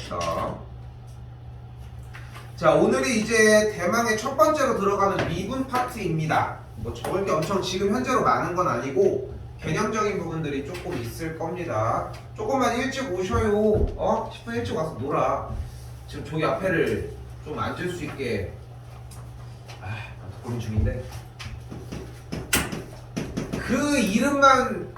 봅시다. 자, 오늘이 이제 대망의 첫 번째로 들어가는 미분 파트입니다. 뭐 적을 게 엄청 지금 현재로 많은 건 아니고 개념적인 부분들이 조금 있을 겁니다. 조금만 일찍 오셔요. 10분 일찍 와서 놀아. 지금 저기 앞에를 좀 앉을 수 있게 고민 중인데 그 이름만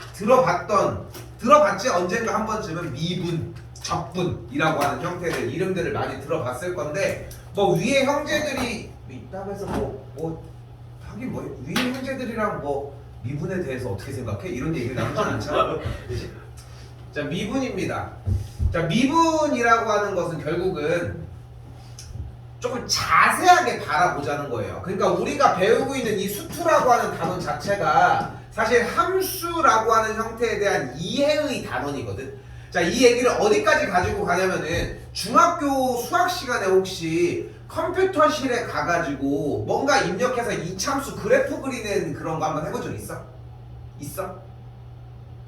들어봤지 언젠가 한 번쯤은 미분, 적분이라고 하는 형태들 이름들을 많이 들어봤을 건데 뭐 위에 형제들이 있다고 해서 하긴 뭐 위에 형제들이랑 뭐 미분에 대해서 어떻게 생각해? 이런 얘기를 나누진 않잖아. 그치? 자, 미분입니다. 자, 미분이라고 하는 것은 결국은 조금 자세하게 바라보자는 거예요. 그러니까 우리가 배우고 있는 이 수투라고 하는 단원 자체가 사실 함수라고 하는 형태에 대한 이해의 단원이거든. 자, 이 얘기를 어디까지 가지고 가냐면은 중학교 수학 시간에 혹시 컴퓨터실에 가가지고 뭔가 입력해서 이참수 그래프 그리는 그런 거 한번 해본 적 있어? 있어?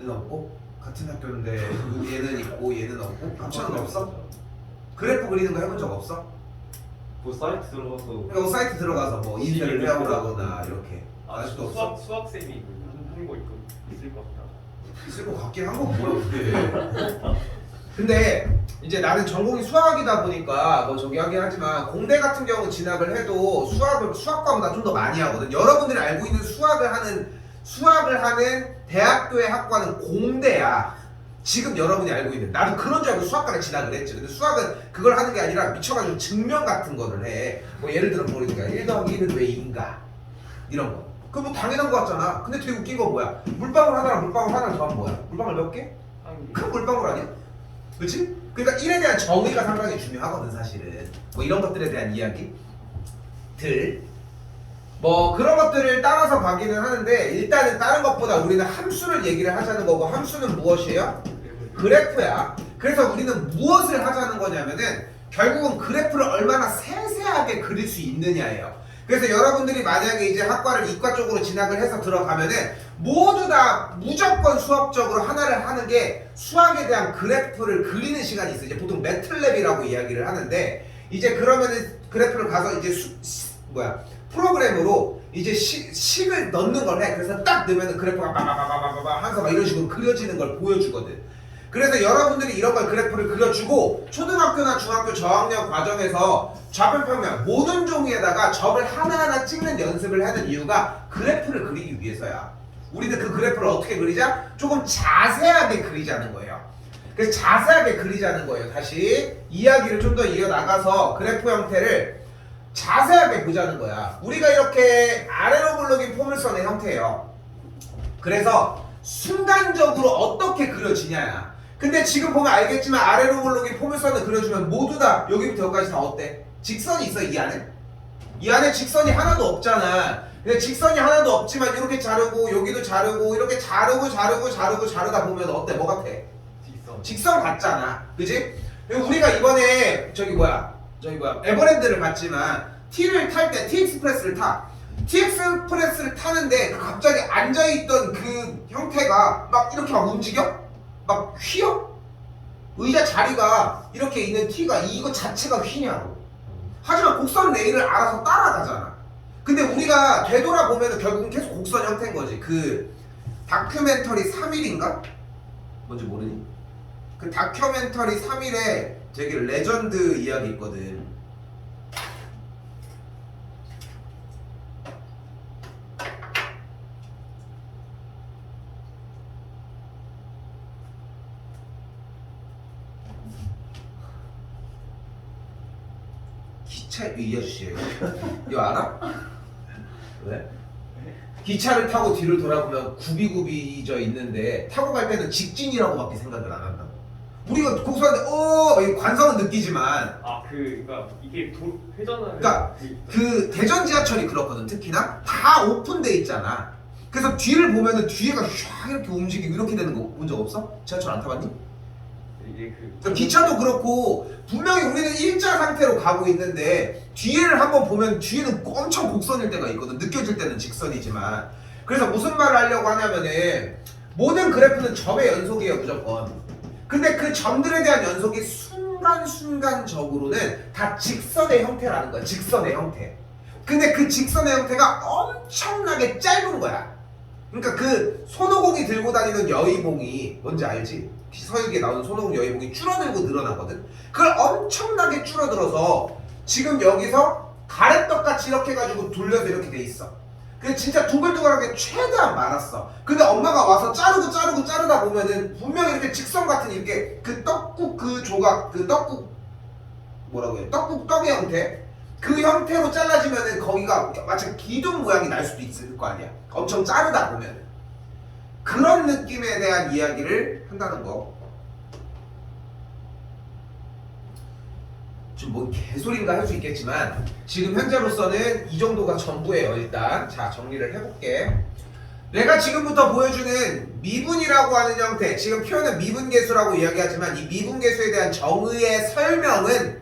얘는 없고? 같은 학교인데 얘는 있고 얘는 없고? 합쳐는 없어? 그래프 그리는 거 해본 적 없어? 그 사이트 들어가서 그러니까 뭐 사이트 들어가서 뭐 인터넷 해보라거나 이렇게 아직도 없어? 수학쌤이 하는 거 있을 것 같다. 있을 것 같긴 한 거 뭐야 그게. 근데 이제 나는 전공이 수학이다 보니까 뭐 저기 하긴 하지만 공대 같은 경우 진학을 해도 수학과보다 좀 더 많이 하거든. 여러분들이 알고 있는 수학을 하는 대학교의 학과는 공대야. 지금 여러분이 알고 있는 나도 그런 줄 알고 수학과를 진학을 했지. 근데 수학은 그걸 하는 게 아니라 미쳐가지고 증명 같은 거를 해. 뭐 예를 들어 모르니까 1 더하기 1은 왜 2인가 이런 거. 그거 뭐 당연한 거 같잖아. 근데 되게 웃긴 건 뭐야? 물방울 하나랑 물방울 하나를 더하면 뭐야? 물방울 몇 개? 큰 물방울 아니야? 그치? 그러니까 1에 대한 정의가 상당히 중요하거든 사실은. 뭐 이런 것들에 대한 이야기들 뭐 그런 것들을 따라서 가기는 하는데 일단은 다른 것보다 우리는 함수를 얘기를 하자는 거고 함수는 무엇이에요? 그래프야. 그래서 우리는 무엇을 하자는 거냐면은 결국은 그래프를 얼마나 세세하게 그릴 수 있느냐예요. 그래서 여러분들이 만약에 이제 학과를 이과 쪽으로 진학을 해서 들어가면은 모두 다 무조건 수업적으로 하나를 하는 게 수학에 대한 그래프를 그리는 시간이 있어요. 이제 보통 매틀랩이라고 이야기를 하는데 이제 그러면은 그래프를 가서 이제 프로그램으로 이제 식을 넣는 걸 해. 그래서 딱 넣으면은 그래프가 빠바바바바바 하면서 막 이런 식으로 그려지는 걸 보여주거든. 그래서 여러분들이 이런 걸 그래프를 그려주고 초등학교나 중학교 저학년 과정에서 좌변평면 모든 종이에다가 점을 하나하나 찍는 연습을 하는 이유가 그래프를 그리기 위해서야. 우리는 그 그래프를 어떻게 그리자? 조금 자세하게 그리자는 거예요. 그래서 자세하게 그리자는 거예요. 다시 이야기를 좀 더 이어나가서 그래프 형태를 자세하게 보자는 거야. 우리가 이렇게 아래로 굴러긴 포물선의 형태예요. 그래서 순간적으로 어떻게 그려지냐야. 근데 지금 보면 알겠지만 아래로 굴러긴 포물선을 그려주면 모두 다 여기부터 여기까지 다 어때? 직선이 있어 이 안에? 이 안에 직선이 하나도 없잖아. 근데 직선이 하나도 없지만 이렇게 자르고 여기도 자르고 이렇게 자르다 보면 어때? 뭐 같아? 직선 같잖아. 그지? 우리가 이번에 에버랜드를 갔지만 T를 탈 때 T익스프레스를 타. T익스프레스를 타는데 갑자기 앉아있던 그 형태가 막 이렇게 막 움직여? 막 휘어? 의자 자리가 이렇게 있는 T가 이거 자체가 휘냐고. 하지만 곡선 레일을 알아서 따라가잖아. 근데 우리가 되돌아보면 결국은 계속 곡선 형태인 거지. 그 다큐멘터리 3일인가? 뭔지 모르니? 그 다큐멘터리 3일에 되게 레전드 이야기 있거든. 이 아저씨예요. 이거 알아? 왜? 기차를 타고 뒤를 돌아보면 굽이굽이져 있는데 타고 갈 때는 직진이라고밖에 생각을 안 한다고. 우리가 곡선한테 관성은 느끼지만 그러니까 이게 회전을 그러니까 그 대전 지하철이 그렇거든. 특히나 다 오픈돼 있잖아. 그래서 뒤를 보면은 뒤에가 쫙 이렇게 움직이고 이렇게 되는 거 본 적 없어? 지하철 안 타봤니? 그러니까 기차도 그렇고 분명히 우리는 일자 상태로 가고 있는데 뒤를 한번 보면 뒤에는 엄청 곡선일 때가 있거든. 느껴질 때는 직선이지만. 그래서 무슨 말을 하려고 하냐면은 모든 그래프는 점의 연속이에요 무조건. 근데 그 점들에 대한 연속이 순간순간적으로는 다 직선의 형태라는 거야. 직선의 형태. 근데 그 직선의 형태가 엄청나게 짧은 거야. 그러니까 그 손오공이 들고 다니는 여의봉이 뭔지 알지? 서유기에 나오는 손오공 여의봉이 줄어들고 늘어나거든. 그걸 엄청나게 줄어들어서 지금 여기서 가래떡같이 이렇게 해가지고 돌려서 이렇게 돼 있어. 그게 진짜 두글두글하게 최대한 많았어. 근데 엄마가 와서 자르다 보면은 분명히 이렇게 직선 같은 이렇게 그 떡국 그 조각 그 떡국 뭐라고 해? 떡국 떡의 형태 그 형태로 잘라지면은 거기가 마치 기둥 모양이 날 수도 있을 거 아니야. 엄청 자르다 보면 그런 느낌에 대한 이야기를 한다는 거. 좀 뭐 개소리인가 할 수 있겠지만 지금 현재로서는 이 정도가 전부예요. 일단 자 정리를 해볼게. 내가 지금부터 보여주는 미분이라고 하는 형태, 지금 표현은 미분계수라고 이야기하지만 이 미분계수에 대한 정의의 설명은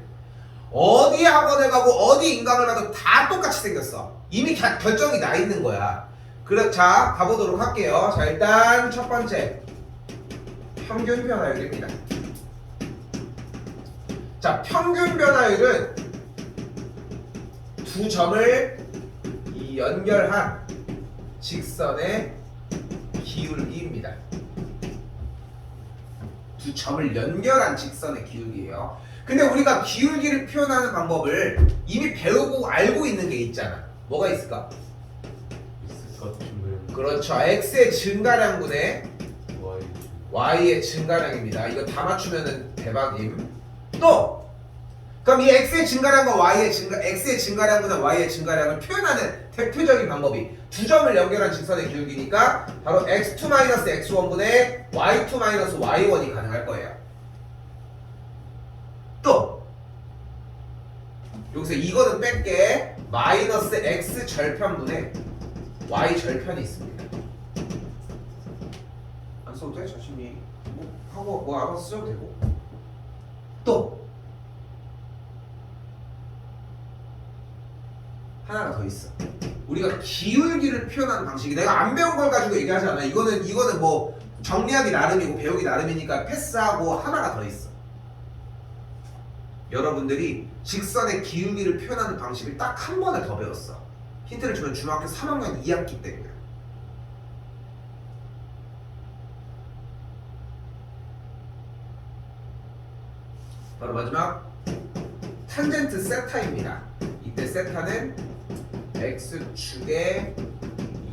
어디 학원을 가고 어디 인강을 가도 다 똑같이 생겼어. 이미 결정이 나 있는 거야. 그래, 자 가보도록 할게요. 자 일단 첫 번째 평균 변화율입니다. 자, 평균 변화율은 두 점을 연결한 직선의 기울기입니다. 두 점을 연결한 직선의 기울기예요. 근데 우리가 기울기를 표현하는 방법을 이미 배우고 알고 있는 게 있잖아. 뭐가 있을까? 그렇죠. x의 증가량분의 y의 증가량입니다. 이거 다 맞추면은 대박임. 또 그럼 이 x의 증가량과 x의 증가량보다 y의 증가량을 표현하는 대표적인 방법이 두 점을 연결한 직선의 기울기니까 바로 x2-x1분의 y2-y1이 가능할 거예요. 또 여기서 이거는 뺄게. 마이너스 x 절편분의 y 절편이 있습니다. 안 써도 돼? 자신이 뭐 하고 뭐 알아서 써도 되고. 또 하나가 더 있어. 우리가 기울기를 표현하는 방식이 내가 안 배운 걸 가지고 얘기하지 않아. 이거는 뭐 정리하기 나름이고 배우기 나름이니까 패스하고 하나가 더 있어. 여러분들이 직선의 기울기를 표현하는 방식을 딱 한 번에 더 배웠어. 힌트를 주면 중학교 3학년 2학기 때문에. 바로 마지막 탄젠트 세타입니다. 이때 세타는 x축의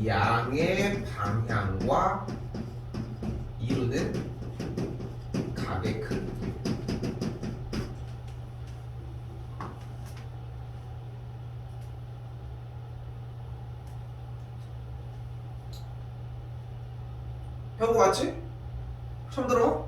양의 방향과 이루는 각의 크기. 배우고 왔지? 처음 들어?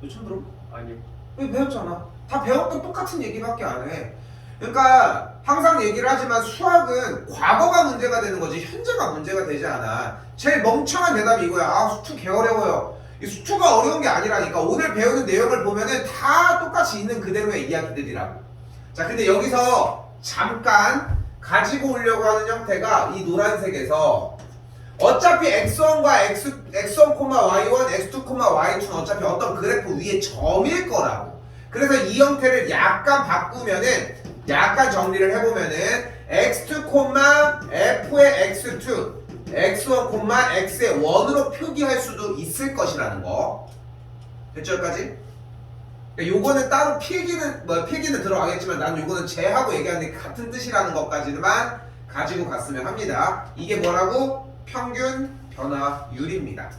왜 처음 들어? 아니요. 왜 배웠잖아. 다 배웠던 똑같은 얘기밖에 안 해. 그러니까 항상 얘기를 하지만 수학은 과거가 문제가 되는 거지 현재가 문제가 되지 않아. 제일 멍청한 대답이 이거야. 아 수투 개 어려워요. 이 수투가 어려운 게 아니라니까. 오늘 배우는 내용을 보면은 다 똑같이 있는 그대로의 이야기들이라고. 자 근데 여기서 잠깐 가지고 오려고 하는 형태가 이 노란색에서 어차피 x1과 x1, y1, x2, y2는 어차피 어떤 그래프 위에 점일 거라고. 그래서 이 형태를 약간 바꾸면은 약간 정리를 해보면은 x2, f의 x2, x1, x의 1으로 표기할 수도 있을 것이라는 거. 됐죠 여기까지? 요거는 따로 필기는 들어가겠지만 난 요거는 제하고 얘기하는 게 같은 뜻이라는 것까지만 가지고 갔으면 합니다. 이게 뭐라고? 평균 변화율입니다.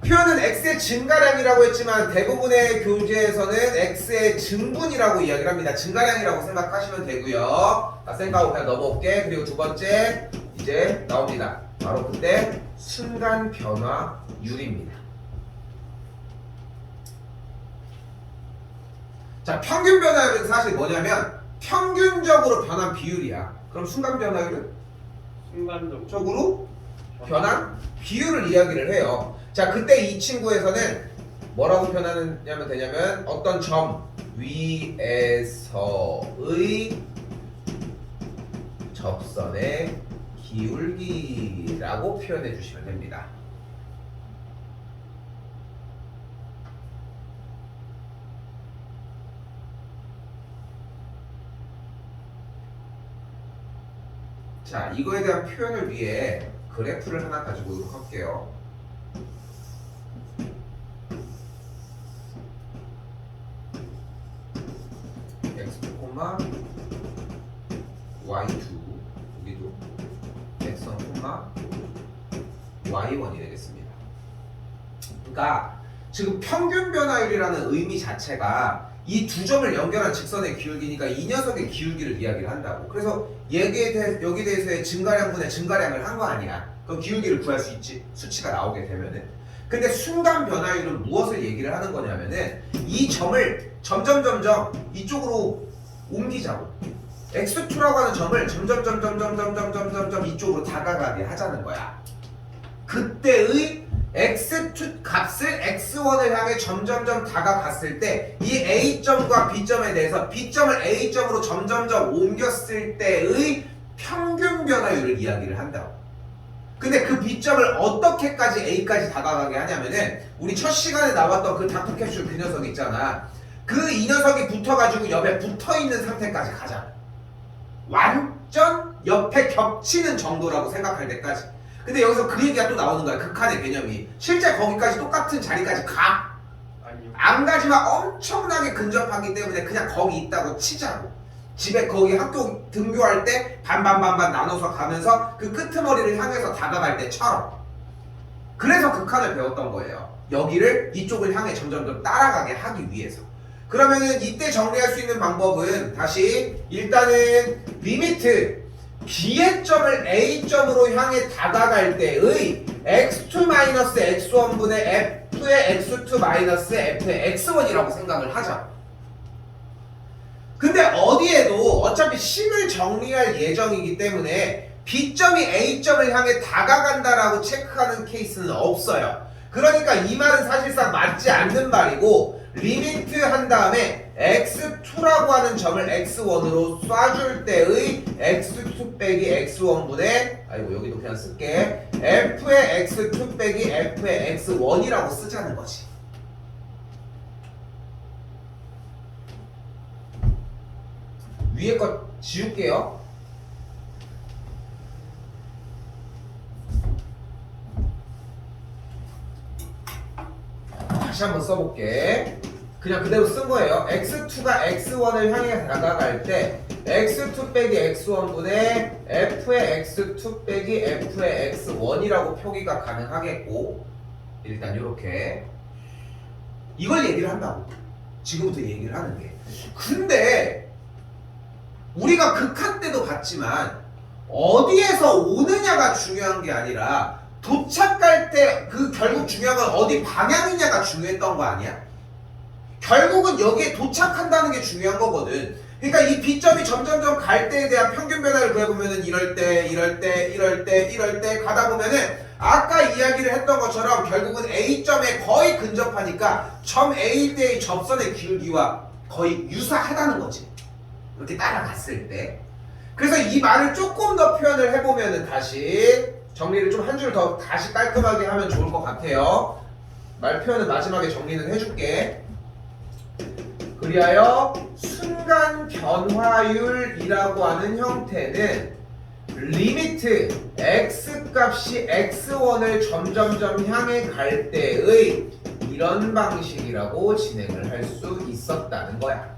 표현은 x의 증가량이라고 했지만 대부분의 교재에서는 x의 증분이라고 이야기를 합니다. 증가량이라고 생각하시면 되고요. 자, 생각하고 그냥 넘어올게. 그리고 두 번째 이제 나옵니다. 바로 그때 순간 변화율입니다. 자, 평균 변화율은 사실 뭐냐면 평균적으로 변한 비율이야. 그럼 순간 변화율은? 순간적으로 변한 비율을 이야기를 해요. 자, 그때 이 친구에서는 뭐라고 표현하냐면 되냐면 어떤 점 위에서의 접선의 기울기라고 표현해 주시면 됩니다. 자, 이거에 대한 표현을 위해 그래프를 하나 가지고 오도록 할게요. x2, y2 여기도 x1, y1이 되겠습니다. 그러니까 지금 평균 변화율이라는 의미 자체가 이 두 점을 연결한 직선의 기울기니까 이 녀석의 기울기를 이야기를 한다고. 그래서 여기에 대해서의 증가량분의 증가량을 한 거 아니야. 그럼 기울기를 구할 수 있지. 수치가 나오게 되면은. 근데 순간 변화율은 무엇을 얘기를 하는 거냐면은 이 점을 점점 이쪽으로 옮기자고. x2라고 하는 점을 점점 이쪽으로 다가가게 하자는 거야. 그때의 x2 값을 x1을 향해 점점 다가갔을 때 이 A점과 B점에 대해서 B점을 A점으로 점점 옮겼을 때의 평균 변화율을 이야기를 한다고. 근데 그 B점을 어떻게까지 A까지 다가가게 하냐면은 우리 첫 시간에 나왔던 그 닥터캡슐 그 녀석 있잖아. 이 녀석이 붙어가지고 옆에 붙어있는 상태까지 가자. 완전 옆에 겹치는 정도라고 생각할 때까지. 근데 여기서 그 얘기가 또 나오는 거야. 극한의 개념이. 실제 거기까지 똑같은 자리까지 가? 아니요. 안 가지만 엄청나게 근접하기 때문에 그냥 거기 있다고 치자고. 집에 거기 학교 등교할 때 반반 나눠서 가면서 그 끄트머리를 향해서 다가갈 때처럼. 그래서 극한을 배웠던 거예요. 여기를 이쪽을 향해 점점 따라가게 하기 위해서. 그러면은 이때 정리할 수 있는 방법은 다시 일단은 리미트 B의 점을 A점으로 향해 다가갈 때의 x2-x1분의 f의 x2-f의 x1이라고 생각을 하자. 근데 어디에도 어차피 식을 정리할 예정이기 때문에 B점이 A점을 향해 다가간다라고 체크하는 케이스는 없어요. 그러니까 이 말은 사실상 맞지 않는 말이고 리미트 한 다음에 x2라고 하는 점을 x1으로 쏴줄 때의 x2 빼기 x1분의 아이고 여기도 그냥 쓸게 f의 x2 빼기 f의 x1이라고 쓰자는 거지. 위에 거 지울게요. 다시 한번 써볼게. 그냥 그대로 쓴 거예요. x2가 x1을 향해 다가갈 때 x2 빼기 x1분의 f의 x2 빼기 f의 x1이라고 표기가 가능하겠고 일단 이렇게 이걸 얘기를 한다고. 지금부터 얘기를 하는 게. 근데 우리가 극한 때도 봤지만 어디에서 오느냐가 중요한 게 아니라 도착할 때 그 결국 중요한 건 어디 방향이냐가 중요했던 거 아니야? 결국은 여기에 도착한다는 게 중요한 거거든. 그러니까 이 B점이 점점 갈 때에 대한 평균 변화를 그려보면은 이럴 때 가다 보면은 아까 이야기를 했던 것처럼 결국은 A점에 거의 근접하니까 점 A 때의 접선의 기울기와 거의 유사하다는 거지. 이렇게 따라갔을 때. 그래서 이 말을 조금 더 표현을 해보면은 다시 정리를 좀 한 줄 더 다시 깔끔하게 하면 좋을 것 같아요. 말 표현은 마지막에 정리는 해줄게. 그리하여 순간 변화율이라고 하는 형태는 리미트 x 값이 x1을 점점 향해 갈 때의 이런 방식이라고 진행을 할 수 있었다는 거야.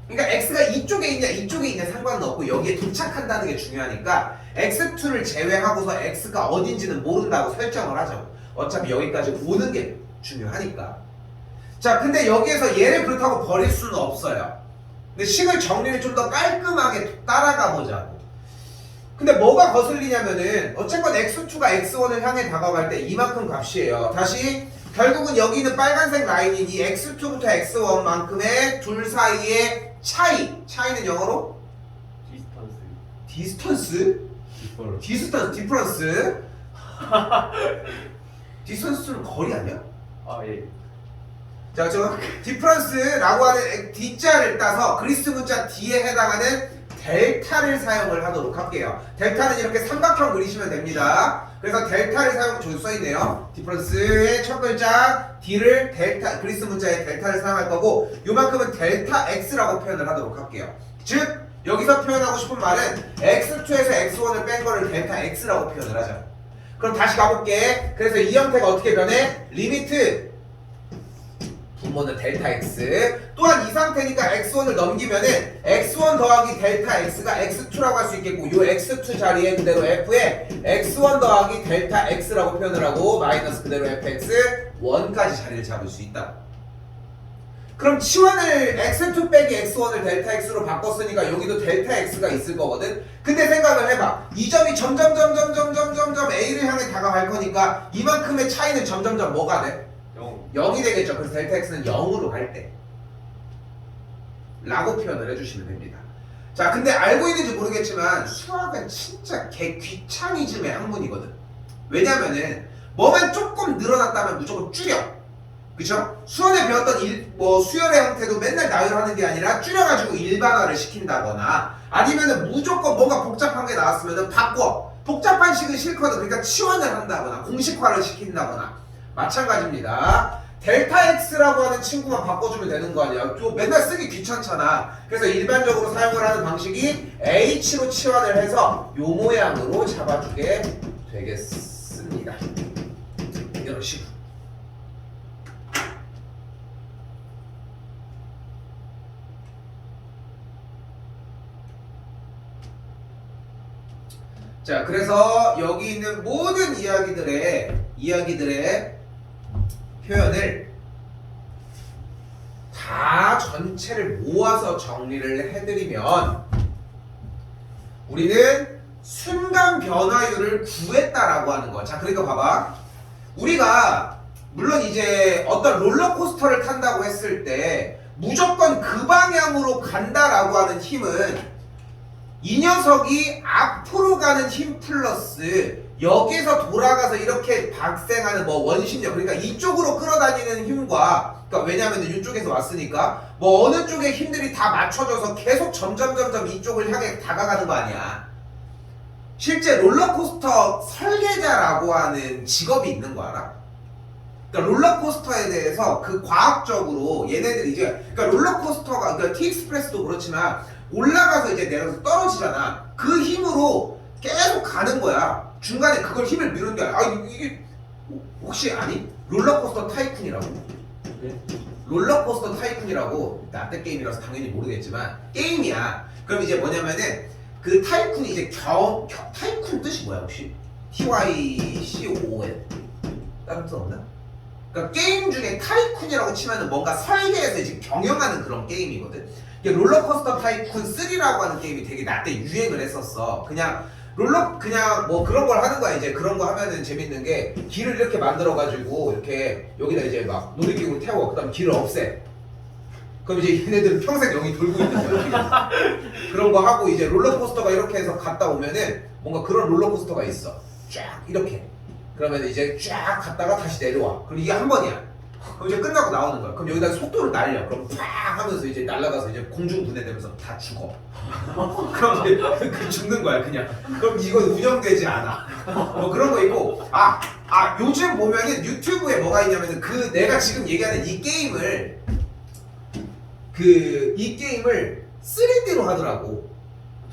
그러니까 x가 이쪽에 있냐 상관은 없고 여기에 도착한다는 게 중요하니까 x2를 제외하고서 x가 어딘지는 모른다고 설정을 하죠. 어차피 여기까지 오는 게 중요하니까. 자, 근데 여기에서 얘를 그렇다고 버릴 수는 없어요. 근데 식을 정리를 좀 더 깔끔하게 따라가 보자고. 근데 뭐가 거슬리냐면은 어쨌건 x2가 x1을 향해 다가갈 때 이만큼 값이에요. 다시 결국은 여기 있는 빨간색 라인이 이 x2부터 x1만큼의 둘 사이의 차이는 영어로? 디스턴스? 디퍼런스? 디스턴스는 거리 아니야? 아 예. 자, 저 디퍼런스라고 하는 D자를 따서 그리스 문자 D에 해당하는 델타를 사용을 하도록 할게요. 델타는 이렇게 삼각형 그리시면 됩니다. 그래서 델타를 저기 써있네요. 디퍼런스의 첫 글자 D를 델타, 그리스 문자의 델타를 사용할 거고 요만큼은 델타 X라고 표현을 하도록 할게요. 즉 여기서 표현하고 싶은 말은 x2에서 x1을 뺀 거를 델타 x라고 표현을 하자. 그럼 다시 가볼게. 그래서 이 형태가 어떻게 변해? 리미트 분모는 델타 x. 또한 이 상태니까 x1을 넘기면은 x1 더하기 델타 x가 x2라고 할 수 있겠고, 요 x2 자리에 그대로 f에 x1 더하기 델타 x라고 표현을 하고 마이너스 그대로 fx 1까지 자리를 잡을 수 있다. 그럼 치환을 x2 빼기 x1을 델타 x로 바꿨으니까 여기도 델타 x가 있을 거거든. 근데 생각을 해봐. 이 점이 점점 a를 향해 다가갈 거니까 이만큼의 차이는 점점점 뭐가 돼? 0이 되겠죠. 그래서 델타 x는 0으로 갈 때 라고 표현을 해주시면 됩니다. 자, 근데 알고 있는지 모르겠지만 수학은 진짜 개 귀차니즘의 학문이거든. 왜냐면은 뭐만 조금 늘어났다면 무조건 줄여. 그쵸? 수원에 배웠던 수열의 형태도 맨날 나열하는 게 아니라 줄여가지고 일반화를 시킨다거나 아니면은 무조건 뭔가 복잡한 게 나왔으면은 바꿔. 복잡한 식은 싫거든. 그러니까 치환을 한다거나 공식화를 시킨다거나 마찬가지입니다. 델타 x라고 하는 친구만 바꿔주면 되는 거 아니야. 또 맨날 쓰기 귀찮잖아. 그래서 일반적으로 사용을 하는 방식이 h로 치환을 해서 요 모양으로 잡아주게 되겠습니다. 이런 식으로. 자, 그래서 여기 있는 모든 이야기들의 표현을 다 전체를 모아서 정리를 해드리면 우리는 순간 변화율을 구했다라고 하는 거야. 자, 그러니까 봐봐. 우리가 물론 이제 어떤 롤러코스터를 탄다고 했을 때 무조건 그 방향으로 간다라고 하는 힘은 이 녀석이 앞으로 가는 힘 플러스 여기서 돌아가서 이렇게 발생하는 원심력, 그러니까 이쪽으로 끌어다니는 힘과, 그러니까 왜냐면 이쪽에서 왔으니까 어느 쪽의 힘들이 다 맞춰져서 계속 점점 이쪽을 향해 다가가는 거 아니야. 실제 롤러코스터 설계자라고 하는 직업이 있는 거 알아? 그러니까 롤러코스터에 대해서 그 과학적으로 얘네들이 이제, 그러니까 롤러코스터가, 그러니까 T-익스프레스도 그렇지만 올라가서 이제 내려서 떨어지잖아. 그 힘으로 계속 가는 거야. 중간에 그걸 힘을 미루는 게 아니야. 이게 혹시 아니? 롤러코스터 타이쿤이라고. 네? 롤러코스터 타이쿤이라고 나때 게임이라서 당연히 모르겠지만 게임이야. 그럼 이제 뭐냐면은 그 타이쿤이 이제 타이쿤 뜻이 뭐야 혹시? TYCON 다른 뜻 없나? 그러니까 게임 중에 타이쿤이라고 치면은 뭔가 설계해서 이제 경영하는 그런 게임이거든. 이게 롤러코스터 타이쿤 3라고 하는 게임이 되게 나 때 유행을 했었어. 그냥 그런 걸 하는 거야. 이제 그런 거 하면은 재밌는 게 길을 이렇게 만들어가지고 이렇게 여기다 이제 막 놀이기구를 태워. 그다음 길을 없애. 그럼 이제 얘네들은 평생 여기 돌고 있는 거야. 그런 거 하고 이제 롤러코스터가 이렇게 해서 갔다 오면은 뭔가 그런 롤러코스터가 있어. 쫙 이렇게. 그러면 이제 쫙 갔다가 다시 내려와. 그럼 이게 한 번이야. 그럼 이제 끝나고 나오는 거야. 그럼 여기다 속도를 날려. 그럼 팍 하면서 이제 날아가서 이제 공중분해되면서 다 죽어. 그럼 이제 그 죽는 거야 그냥. 그럼 이건 운영되지 않아. 그런 거 있고. 요즘 보면은 유튜브에 뭐가 있냐면은 그 내가 지금 얘기하는 이 게임을 3D로 하더라고.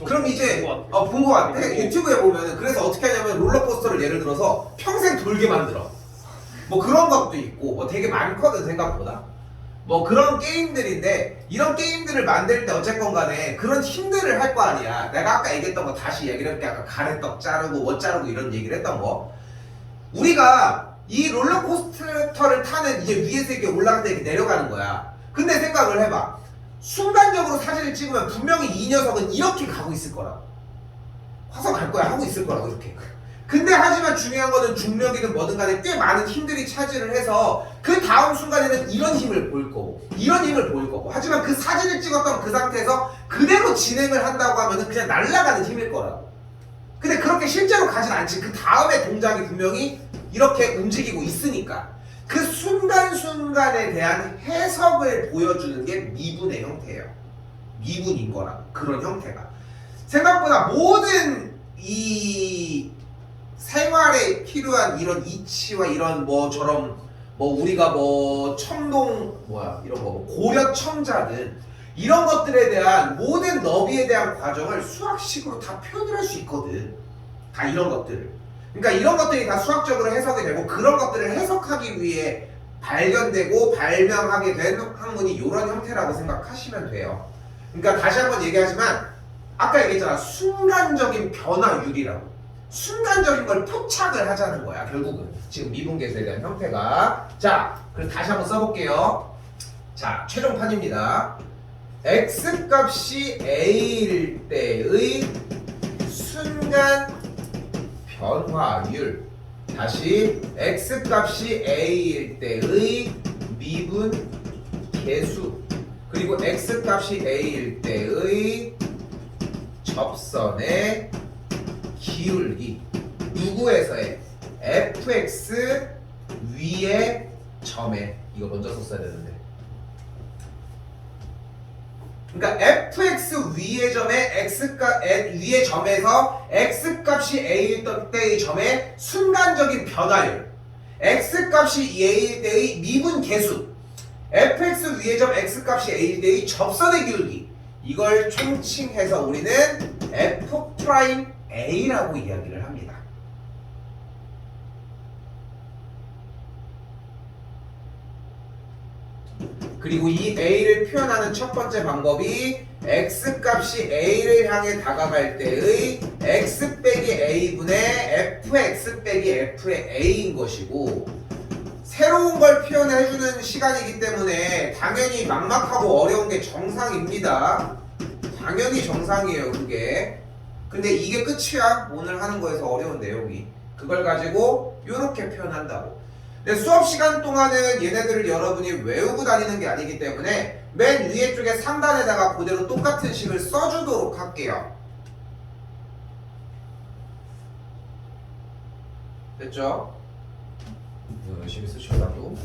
그럼 이제 본 거 같아. 유튜브에 보면은 그래서 어떻게 하냐면 롤러코스터를 예를 들어서 평생 돌게 만들어. 그런 것도 있고 되게 많거든 생각보다. 그런 게임들인데 이런 게임들을 만들 때 어쨌건 간에 그런 힘들을 할 거 아니야. 내가 아까 얘기했던 거 다시 얘기를 해볼게. 아까 가래떡 자르고 자르고 이런 얘기를 했던 거. 우리가 이 롤러코스터를 타는 이제 위에서 이렇게 올라갈 때 이렇게 내려가는 거야. 근데 생각을 해봐. 순간적으로 사진을 찍으면 분명히 이 녀석은 이렇게 가고 있을 거라고. 화성 갈 거야 하고 있을 거라고 이렇게. 근데 하지만 중요한 거는 중력이든 뭐든 간에 꽤 많은 힘들이 차지를 해서 그 다음 순간에는 이런 힘을 보일 거고 이런 힘을 보일 거고, 하지만 그 사진을 찍었던 그 상태에서 그대로 진행을 한다고 하면은 그냥 날아가는 힘일 거라고. 근데 그렇게 실제로 가진 않지. 그 다음에 동작이 분명히 이렇게 움직이고 있으니까 그 순간순간에 대한 해석을 보여주는 게 미분의 형태예요. 미분인 거라고. 그런 형태가 생각보다 모든 이 생활에 필요한 이런 이치와 이런 우리가 청동 이런 거 고려 청자든 이런 것들에 대한 모든 너비에 대한 과정을 수학식으로 다 표현을 할 수 있거든. 다 이런 것들을. 그러니까 이런 것들이 다 수학적으로 해석이 되고 그런 것들을 해석하기 위해 발견되고 발명하게 된 학문이 이런 형태라고 생각하시면 돼요. 그러니까 다시 한번 얘기하지만 아까 얘기했잖아. 순간적인 변화율이라고. 순간적인 걸 포착을 하자는 거야. 결국은 지금 미분계수에 대한 형태가. 자, 그래서 다시 한번 써볼게요. 자, 최종판입니다. x값이 a일 때의 순간 변화율, 다시 x값이 a일 때의 미분 계수, 그리고 x값이 a일 때의 접선의 기울기, 누구에서의? fx 위의 점에. 이거 먼저 썼어야 되는데. 그러니까 fx 위의 점에 x값 위의 점에서 x값이 a일 때의 점의 순간적인 변화율, x값이 a일 때의 미분 계수, fx 위의 점 x값이 a일 때의 접선의 기울기, 이걸 총칭해서 우리는 f'A라고 이야기를 합니다. 그리고 이 a를 표현하는 첫 번째 방법이 x값이 a를 향해 다가갈 때의 x 빼기 a분의 fx 빼기 f의 a인 것이고, 새로운 걸 표현해주는 시간이기 때문에 당연히 막막하고 어려운 게 정상입니다. 당연히 정상이에요, 그게. 근데 이게 끝이야. 오늘 하는 거에서 어려운 내용이. 그걸 가지고 이렇게 표현한다고. 근데 수업 시간 동안은 얘네들을 여러분이 외우고 다니는 게 아니기 때문에 맨 위에 쪽에 상단에다가 그대로 똑같은 식을 써주도록 할게요. 됐죠? 이거 열심히 쓰셔라도.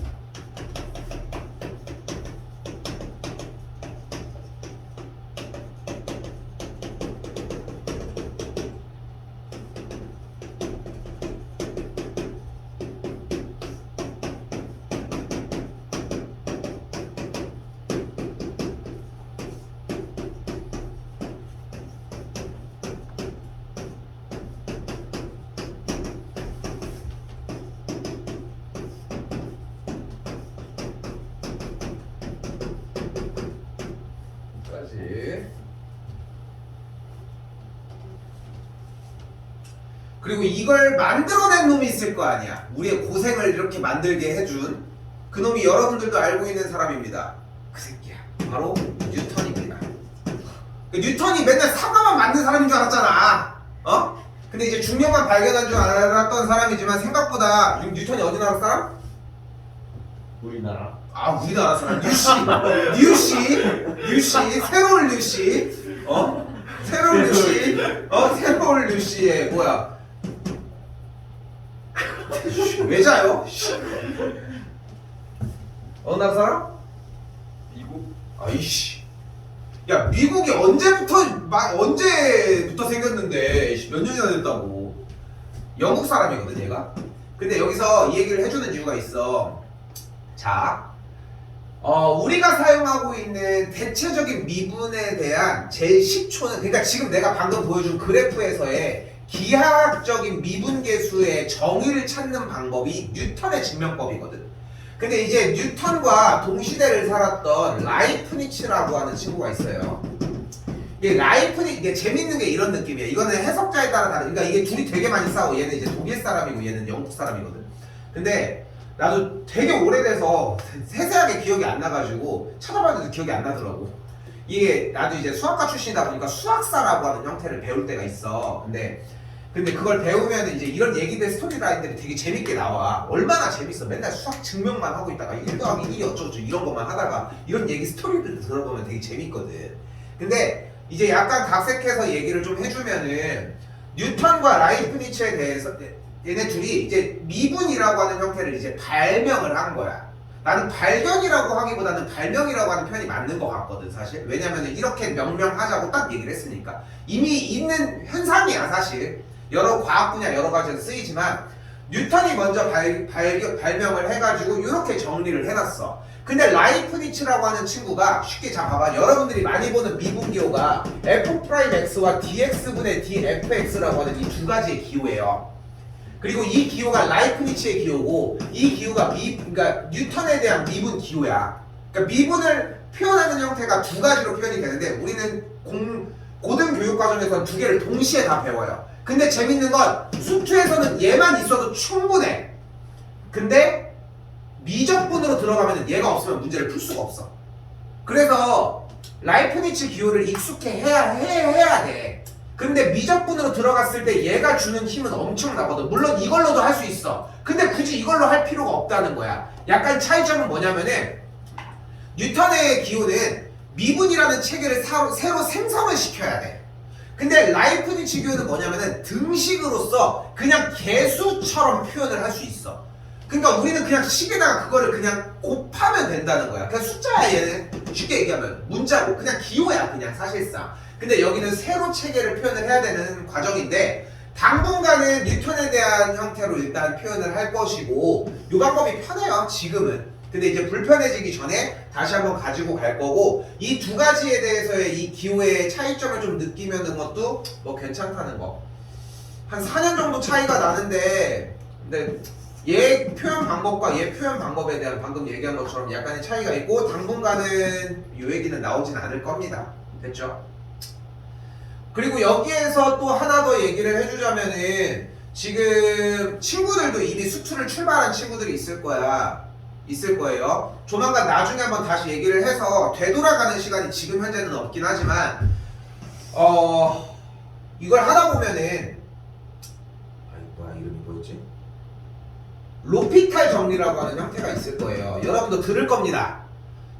그리고 이걸 만들어낸 놈이 있을 거 아니야. 우리의 고생을 이렇게 만들게 해준 그 놈이 여러분들도 알고 있는 사람입니다. 그 새끼야, 바로 뉴턴입니다. 그 뉴턴이 맨날 사과만 만든 사람인 줄 알았잖아. 어? 근데 이제 중력만 발견한 줄 알았던 사람이지만 생각보다 뉴턴이 어디 나라 사람? 우리나라. 아, 우리나라 사람. 뉴씨, 새로운 뉴씨, 새로운 뉴씨, 새로운 뉴씨의 뭐야? 왜 자요? 어느 나라 사람? 미국. 아이씨. 야, 미국이 언제부터 생겼는데 몇 년이나 됐다고. 영국 사람이거든, 얘가. 근데 여기서 이 얘기를 해주는 이유가 있어. 자, 우리가 사용하고 있는 대체적인 미분에 대한 제일 식초는, 그러니까 지금 내가 방금 보여준 그래프에서의 기하학적인 미분계수의 정의를 찾는 방법이 뉴턴의 증명법이거든. 근데 이제 뉴턴과 동시대를 살았던 라이프니츠라고 하는 친구가 있어요. 이게 재밌는 게 이런 느낌이에요. 이거는 해석자에 따라 다른. 그러니까 이게 둘이 되게 많이 싸워. 얘는 이제 독일 사람이고 얘는 영국 사람이거든. 근데 나도 되게 오래돼서 세세하게 기억이 안 나가지고 찾아봤는데 기억이 안 나더라고. 이게 나도 이제 수학과 출신이다 보니까 수학사라고 하는 형태를 배울 때가 있어. 근데 그걸 배우면 이제 이런 얘기들, 스토리라인들이 되게 재밌게 나와. 얼마나 재밌어. 맨날 수학 증명만 하고 있다가 1 더하기 2 어쩌고저쩌고 이런 것만 하다가 이런 얘기 스토리들 들어보면 되게 재밌거든. 근데 이제 약간 각색해서 얘기를 좀 해주면은 뉴턴과 라이프니츠에 대해서 얘네 둘이 이제 미분이라고 하는 형태를 이제 발명을 한 거야. 나는 발견이라고 하기보다는 발명이라고 하는 표현이 맞는 것 같거든, 사실. 왜냐면 이렇게 명명하자고 딱 얘기를 했으니까. 이미 있는 현상이야, 사실. 여러 과학 분야 여러 가지에서 쓰이지만 뉴턴이 먼저 발명을 해가지고 이렇게 정리를 해놨어. 근데 라이프니츠라고 하는 친구가 쉽게 잡아봐. 여러분들이 많이 보는 미분 기호가 F'X와 dx분의 dfx라고 하는 이 두 가지의 기호예요. 그리고 이 기호가 라이프니츠의 기호고 이 기호가 그러니까 뉴턴에 대한 미분 기호야. 그러니까 미분을 표현하는 형태가 두 가지로 표현이 되는데 우리는 고등교육과정에서 두 개를 동시에 다 배워요. 근데 재밌는 건 수투에서는 얘만 있어도 충분해. 근데 미적분으로 들어가면 얘가 없으면 문제를 풀 수가 없어. 그래서 라이프니츠 기호를 익숙해해야 돼. 근데 미적분으로 들어갔을 때 얘가 주는 힘은 엄청나거든. 물론 이걸로도 할 수 있어. 근데 굳이 이걸로 할 필요가 없다는 거야. 약간 차이점은 뭐냐면은 뉴턴의 기호는 미분이라는 체계를 새로 생성을 시켜야 돼. 근데 라이프니츠 기호는 뭐냐면은 등식으로서 그냥 개수처럼 표현을 할 수 있어. 그러니까 우리는 그냥 식에다가 그거를 그냥 곱하면 된다는 거야. 그냥 숫자야 얘는. 쉽게 얘기하면 문자고 그냥 기호야 그냥 사실상. 근데 여기는 세로 체계를 표현을 해야 되는 과정인데 당분간은 뉴턴에 대한 형태로 일단 표현을 할 것이고 이 방법이 편해요 지금은. 근데 이제 불편해지기 전에 다시 한번 가지고 갈 거고 이 두 가지에 대해서의 이 기호의 차이점을 좀 느끼면은 것도 뭐 괜찮다는 거. 한 4년 정도 차이가 나는데 근데 얘 표현 방법과 얘 표현 방법에 대한 방금 얘기한 것처럼 약간의 차이가 있고 당분간은 이 얘기는 나오진 않을 겁니다. 됐죠? 그리고 여기에서 또 하나 더 얘기를 해주자면은 지금 친구들도 이미 수투를 출발한 친구들이 있을 거예요. 조만간 나중에 한번 다시 얘기를 해서 되돌아가는 시간이 지금 현재는 없긴 하지만 이걸 하다 보면은 뭐야 이름이 뭐였지? 로피탈 정리라고 하는 형태가 있을 거예요. 여러분도 들을 겁니다.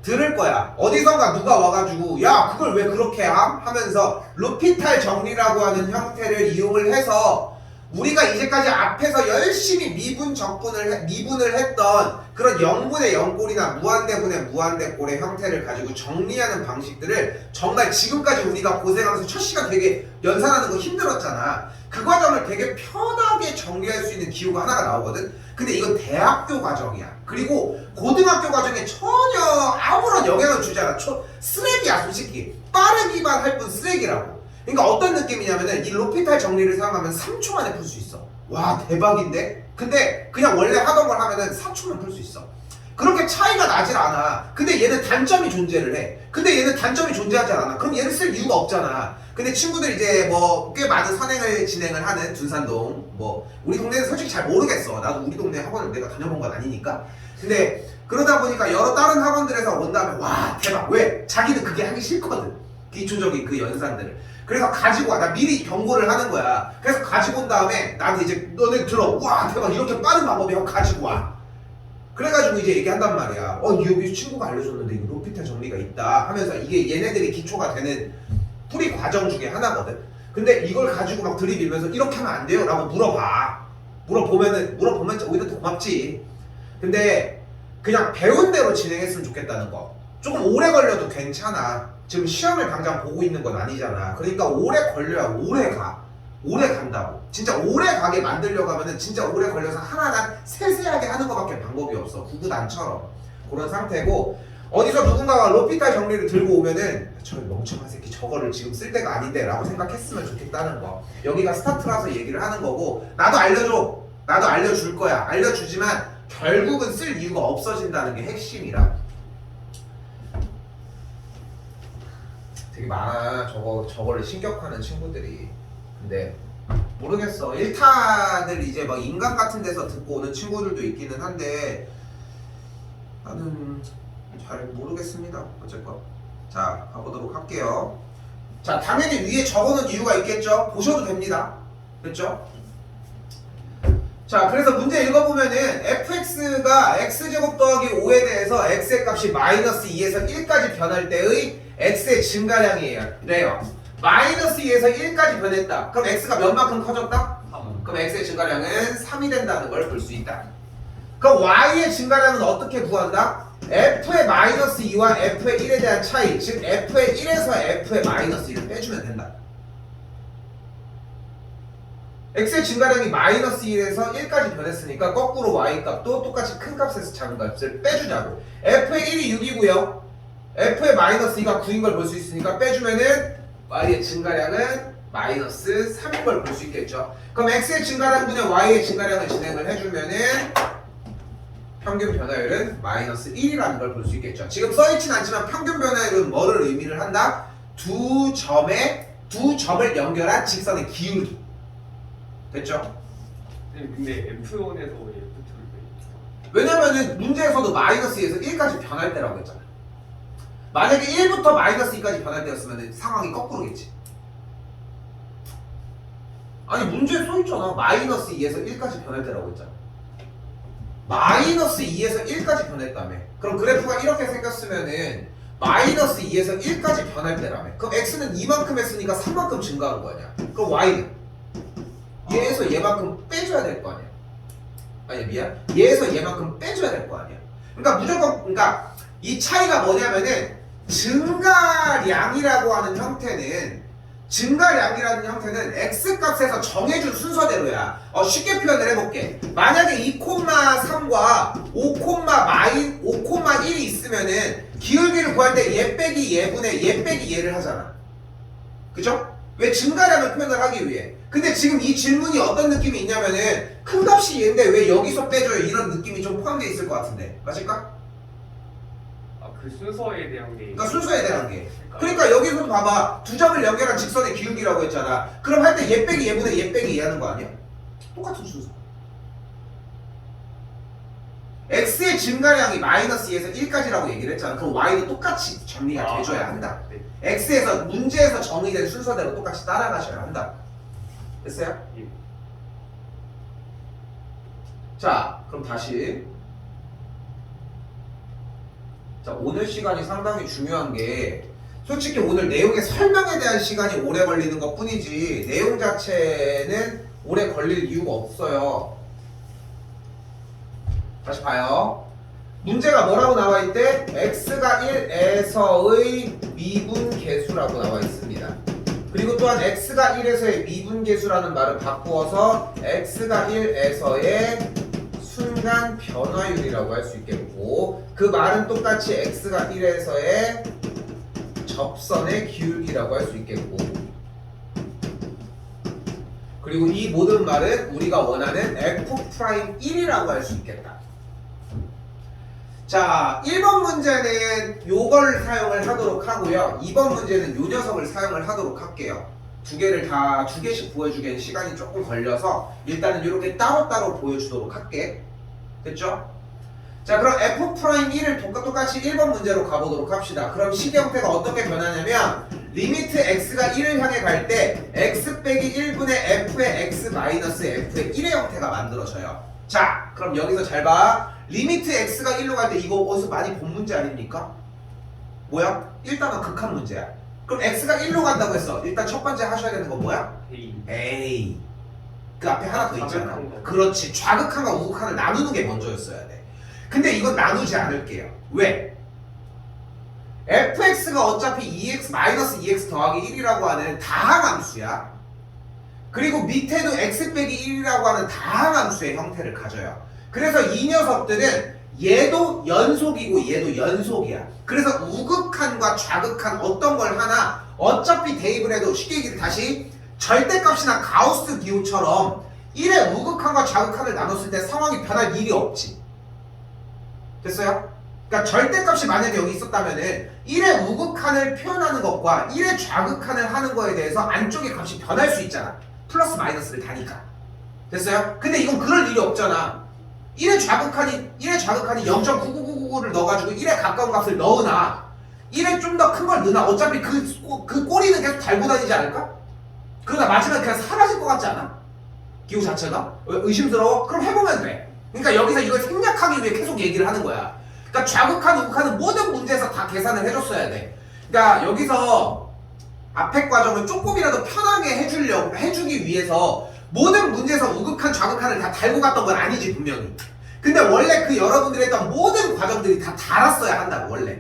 들을 거야. 어디선가 누가 와가지고 야 그걸 왜 그렇게 함? 하면서 로피탈 정리라고 하는 형태를 이용을 해서 우리가 이제까지 앞에서 열심히 미분을 했던 그런 0분의 0꼴이나 무한대분의 무한대꼴의 형태를 가지고 정리하는 방식들을 정말 지금까지 우리가 고생하면서 첫 시간 되게 연산하는 거 힘들었잖아. 그 과정을 되게 편하게 정리할 수 있는 기호가 하나가 나오거든. 근데 이건 대학교 과정이야. 그리고 고등학교 과정에 전혀 아무런 영향을 주지 않아. 쓰레기야 솔직히. 빠르기만 할 뿐 쓰레기라고. 그러니까 어떤 느낌이냐면은 이 로피탈 정리를 사용하면 3초 만에 풀 수 있어. 와 대박인데? 근데 그냥 원래 하던 걸 하면은 4초면 풀 수 있어. 그렇게 차이가 나질 않아. 근데 얘는 단점이 존재를 해. 근데 얘는 단점이 존재하지 않아. 그럼 얘를 쓸 이유가 없잖아. 근데 친구들 이제 뭐 꽤 많은 선행을 진행을 하는 둔산동 뭐 우리 동네는 솔직히 잘 모르겠어. 나도 우리 동네 학원을 내가 다녀본 건 아니니까. 근데 그러다 보니까 여러 다른 학원들에서 온 다음에 와 대박. 왜? 자기는 그게 하기 싫거든. 기초적인 그 연산들을. 그래서 가지고 와. 나 미리 경고를 하는 거야. 그래서 가지고 온 다음에 나한테 이제 너네 들어. 와 대박 이렇게 빠른 방법이 형 가지고 와. 그래가지고 이제 얘기한단 말이야. 여기 친구가 알려줬는데 이거 로피탈 정리가 있다 하면서 이게 얘네들이 기초가 되는 풀이 과정 중에 하나거든. 근데 이걸 가지고 막 들이밀면서 이렇게 하면 안 돼요 라고 물어봐. 물어보면 오히려 더 고맙지. 근데 그냥 배운 대로 진행했으면 좋겠다는 거. 조금 오래 걸려도 괜찮아. 지금 시험을 당장 보고 있는 건 아니잖아. 그러니까 오래 걸려야 오래 간다고. 진짜 오래 가게 만들려고 하면은 진짜 오래 걸려서 하나하나 세세하게 하는 것밖에 방법이 없어. 구구단처럼 그런 상태고 어디서 누군가가 로피탈 정리를 들고 오면은 저 멍청한 새끼 저거를 지금 쓸 때가 아닌데 라고 생각했으면 좋겠다는 거. 여기가 스타트라서 얘기를 하는 거고 나도 알려줄 거야. 알려주지만 결국은 쓸 이유가 없어진다는 게 핵심이라. 되게 많아. 저거를 신격하는 친구들이. 근데 모르겠어. 1탄을 이제 막 인간 같은 데서 듣고 오는 친구들도 있기는 한데 나는 잘 모르겠습니다. 어쨌건 자 가보도록 할게요. 자 당연히 위에 적어놓은 이유가 있겠죠. 보셔도 됩니다. 그렇죠? 자 그래서 문제 읽어보면은 fx가 x제곱 더하기 5에 대해서 x의 값이 마이너스 2에서 1까지 변할 때의 x의 증가량이에요. 래요. 마이너스 2에서 1까지 변했다. 그럼 x가 몇 만큼 커졌다? 3. 그럼 x의 증가량은 3이 된다는 걸 볼 수 있다. 그럼 y의 증가량은 어떻게 구한다? f의 마이너스 2와 f의 1에 대한 차이, 즉 f의 1에서 f의 마이너스 1을 빼주면 된다. x의 증가량이 마이너스 1에서 1까지 변했으니까 거꾸로 y 값도 똑같이 큰 값에서 작은 값을 빼주자고. f의 1이 6이고요. f의 마이너스 2가 9인 걸 볼 수 있으니까 빼주면은 y의 증가량은 마이너스 3인 걸 볼 수 있겠죠. 그럼 x의 증가량분의 y의 증가량을 진행을 해주면은 평균 변화율은 마이너스 1이라는 걸 볼 수 있겠죠. 지금 써있진 않지만 평균 변화율은 뭐를 의미를 한다? 두 점을 연결한 직선의 기울기. 됐죠? 근데 F1에서 왜 F2를 왜냐면은 문제에서도 마이너스 2에서 1까지 변할 때라고 했잖아. 만약에 1부터 마이너스 2까지 변할 때였으면 상황이 거꾸로겠지. 아니 문제에 써있잖아. 마이너스 2에서 1까지 변할 때라고 했잖아. 마이너스 2에서 1까지 변했다며. 그럼 그래프가 이렇게 생겼으면은 마이너스 2에서 1까지 변할 때라며. 그럼 x는 이만큼 했으니까 3만큼 증가한 거 아니야. 그럼 y는 얘에서 얘만큼 빼줘야 될 거 아니야. 아니 미안. 얘에서 얘만큼 빼줘야 될 거 아니야. 그러니까 무조건 그러니까 이 차이가 뭐냐면은 증가량이라고 하는 형태는 x값에서 정해준 순서대로야. 쉽게 표현을 해볼게. 만약에 2,3과 5,1이 있으면은 기울기를 구할 때 얘 빼기 얘분의 얘 빼기 얘를 하잖아. 그죠? 왜 증가량을 표현을 하기 위해. 근데 지금 이 질문이 어떤 느낌이 있냐면은 큰 값이 얘인데 왜 여기서 빼줘요? 이런 느낌이 좀 포함되어 있을 것 같은데 맞을까? 그 순서에 대한 게 그러니까 순서에 대한 게. 그러니까 여기서도 봐봐. 두 점을 연결한 직선의 기울기라고 했잖아. 그럼 할 때 얘 빼기 얘분의 얘 빼기 얘 하는 거 아니야? 똑같은 순서. x의 증가량이 마이너스 2에서 1까지라고 얘기를 했잖아. 그럼 y도 똑같이 정리가 돼줘야 한다. 네. x에서 문제에서 정의된 순서대로 똑같이 따라가셔야 한다. 됐어요? 예. 자, 그럼 다시. 자, 오늘 시간이 상당히 중요한 게 솔직히 오늘 내용의 설명에 대한 시간이 오래 걸리는 것 뿐이지 내용 자체는 오래 걸릴 이유가 없어요. 다시 봐요. 문제가 뭐라고 나와 있대? x가 1에서의 미분계수라고 나와 있습니다. 그리고 또한 x가 1에서의 미분계수라는 말을 바꾸어서 x가 1에서의 순간 변화율이라고 할 수 있겠고 그 말은 똑같이 x가 1에서의 접선의 기울기라고 할 수 있겠고 그리고 이 모든 말은 우리가 원하는 f'1이라고 할 수 있겠다. 자, 1번 문제는 요걸 사용을 하도록 하고요. 2번 문제는 요 녀석을 사용을 하도록 할게요. 두 개씩 보여주기엔 시간이 조금 걸려서 일단은 이렇게 따로따로 보여주도록 할게. 됐죠? 자, 그럼 f'1을 똑같이 1번 문제로 가보도록 합시다. 그럼 식 형태가 어떻게 변하냐면 리미트 x가 1을 향해 갈 때 x 빼기 1분의 f의 x 마이너스 f의 1의 형태가 만들어져요. 자, 그럼 여기서 잘 봐. 리미트 x가 1로 갈 때 이거 어디서 많이 본 문제 아닙니까? 뭐야? 일단은 극한 문제야. 그럼 x가 1로 간다고 했어. 일단 첫 번째 하셔야 되는 건 뭐야? A. 그 앞에 하나 더 있잖아. 그렇지. 좌극한과 우극한을 나누는 게 먼저였어야 돼. 근데 이건 나누지 않을게요. 왜? fx가 어차피 2x 마이너스 2x 더하기 1이라고 하는 다항함수야. 그리고 밑에도 x 빼기 1이라고 하는 다항함수의 형태를 가져요. 그래서 이 녀석들은 얘도 연속이고 얘도 연속이야. 그래서 우극한과 좌극한 어떤 걸 하나 어차피 대입을 해도 쉽게 얘기를 다시 절대값이나 가우스 기호처럼 1의 우극한과 좌극한을 나눴을 때 상황이 변할 일이 없지. 됐어요? 그러니까 절대값이 만약에 여기 있었다면은 1의 우극한을 표현하는 것과 1의 좌극한을 하는 거에 대해서 안쪽의 값이 변할 수 있잖아. 플러스 마이너스를 다니까. 됐어요? 근데 이건 그럴 일이 없잖아. 1의 좌극한이 0.99999를 넣어가지고 1에 가까운 값을 넣으나 1에 좀 더 큰 걸 넣으나 어차피 그 꼬리는 계속 달고 다니지 않을까? 그러다 마지막에 그냥 사라질 것 같지 않아? 기호 자체가? 의심스러워? 그럼 해보면 돼. 그러니까 여기서 이걸 생략하기 위해 계속 얘기를 하는 거야. 그러니까 좌극한, 우극한은 모든 문제에서 다 계산을 해줬어야 돼. 그러니까 여기서 앞에 과정을 조금이라도 편하게 해주기 위해서 모든 문제에서 우극한, 좌극한을 다 달고 갔던 건 아니지 분명히. 근데 원래 그 여러분들이 했던 모든 과정들이 다 달았어야 한다고 원래.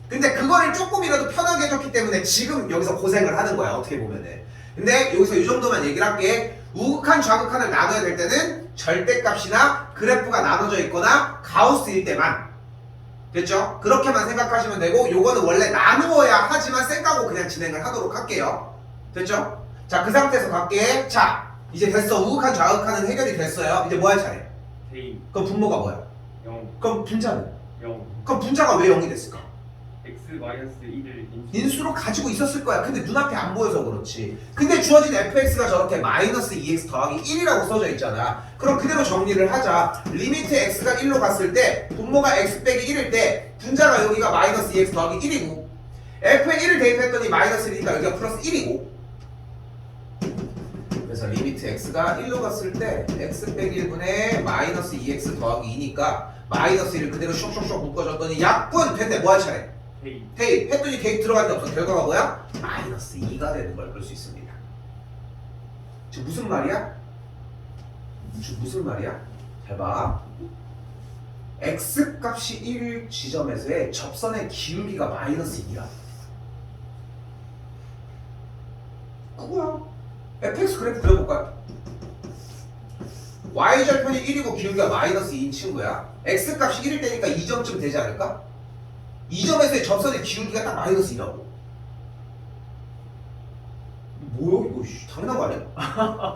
근데 그거를 조금이라도 편하게 해줬기 때문에 지금 여기서 고생을 하는 거야 어떻게 보면은. 근데 여기서 이 정도만 얘기를 할게. 우극한 좌극한을 나눠야 될 때는 절대값이나 그래프가 나눠져 있거나 가우스일 때만. 됐죠? 그렇게만 생각하시면 되고 요거는 원래 나누어야 하지만 쌩까고 그냥 진행을 하도록 할게요. 됐죠? 자, 그 상태에서 갈게. 자, 이제 됐어. 우극한 좌극한은 해결이 됐어요. 이제 뭐 할 차례? 데이 그럼 분모가 뭐야? 0 그럼 분자는? 0 그럼 분자가 왜 0이 됐을까? x-1을 인수로 가지고 있었을 거야. 근데 눈앞에 안 보여서 그렇지. 근데 주어진 fx가 저렇게 마이너스 2x 더하기 1이라고 써져 있잖아. 그럼 그대로 정리를 하자. 리미트 x가 1로 갔을 때 분모가 x 빼기 1일 때 분자가 여기가 마이너스 2x 더하기 1이고 f에 1을 대입했더니 마이너스 1이니까 여기가 플러스 1이고 그래서 리미트 x가 1로 갔을 때 x 빼기 1분의 마이너스 2x 더하기 2니까 마이너스 1을 그대로 쇽쇽쇽 묶어줬더니 약분 됐네. 뭐 할 차례? 데이 대입 했더니 대입 들어갈 게 없어. 결과가 뭐야? 마이너스 2가 되는 걸 볼 수 있습니다. 지금 무슨 말이야? 지금 무슨 말이야? 잘 봐. x 값이 1 지점에서의 접선의 기울기가 마이너스 2야. 그거야. fx 그래프 그려볼까요? y절편이 1이고 기울기가 마이너스 2인 친구야. x 값이 1일 때니까 2점쯤 되지 않을까? 이 점에서의 접선의 기울기가 딱 마이너스 2라고. 뭐야 이거 당연한 거 아니야?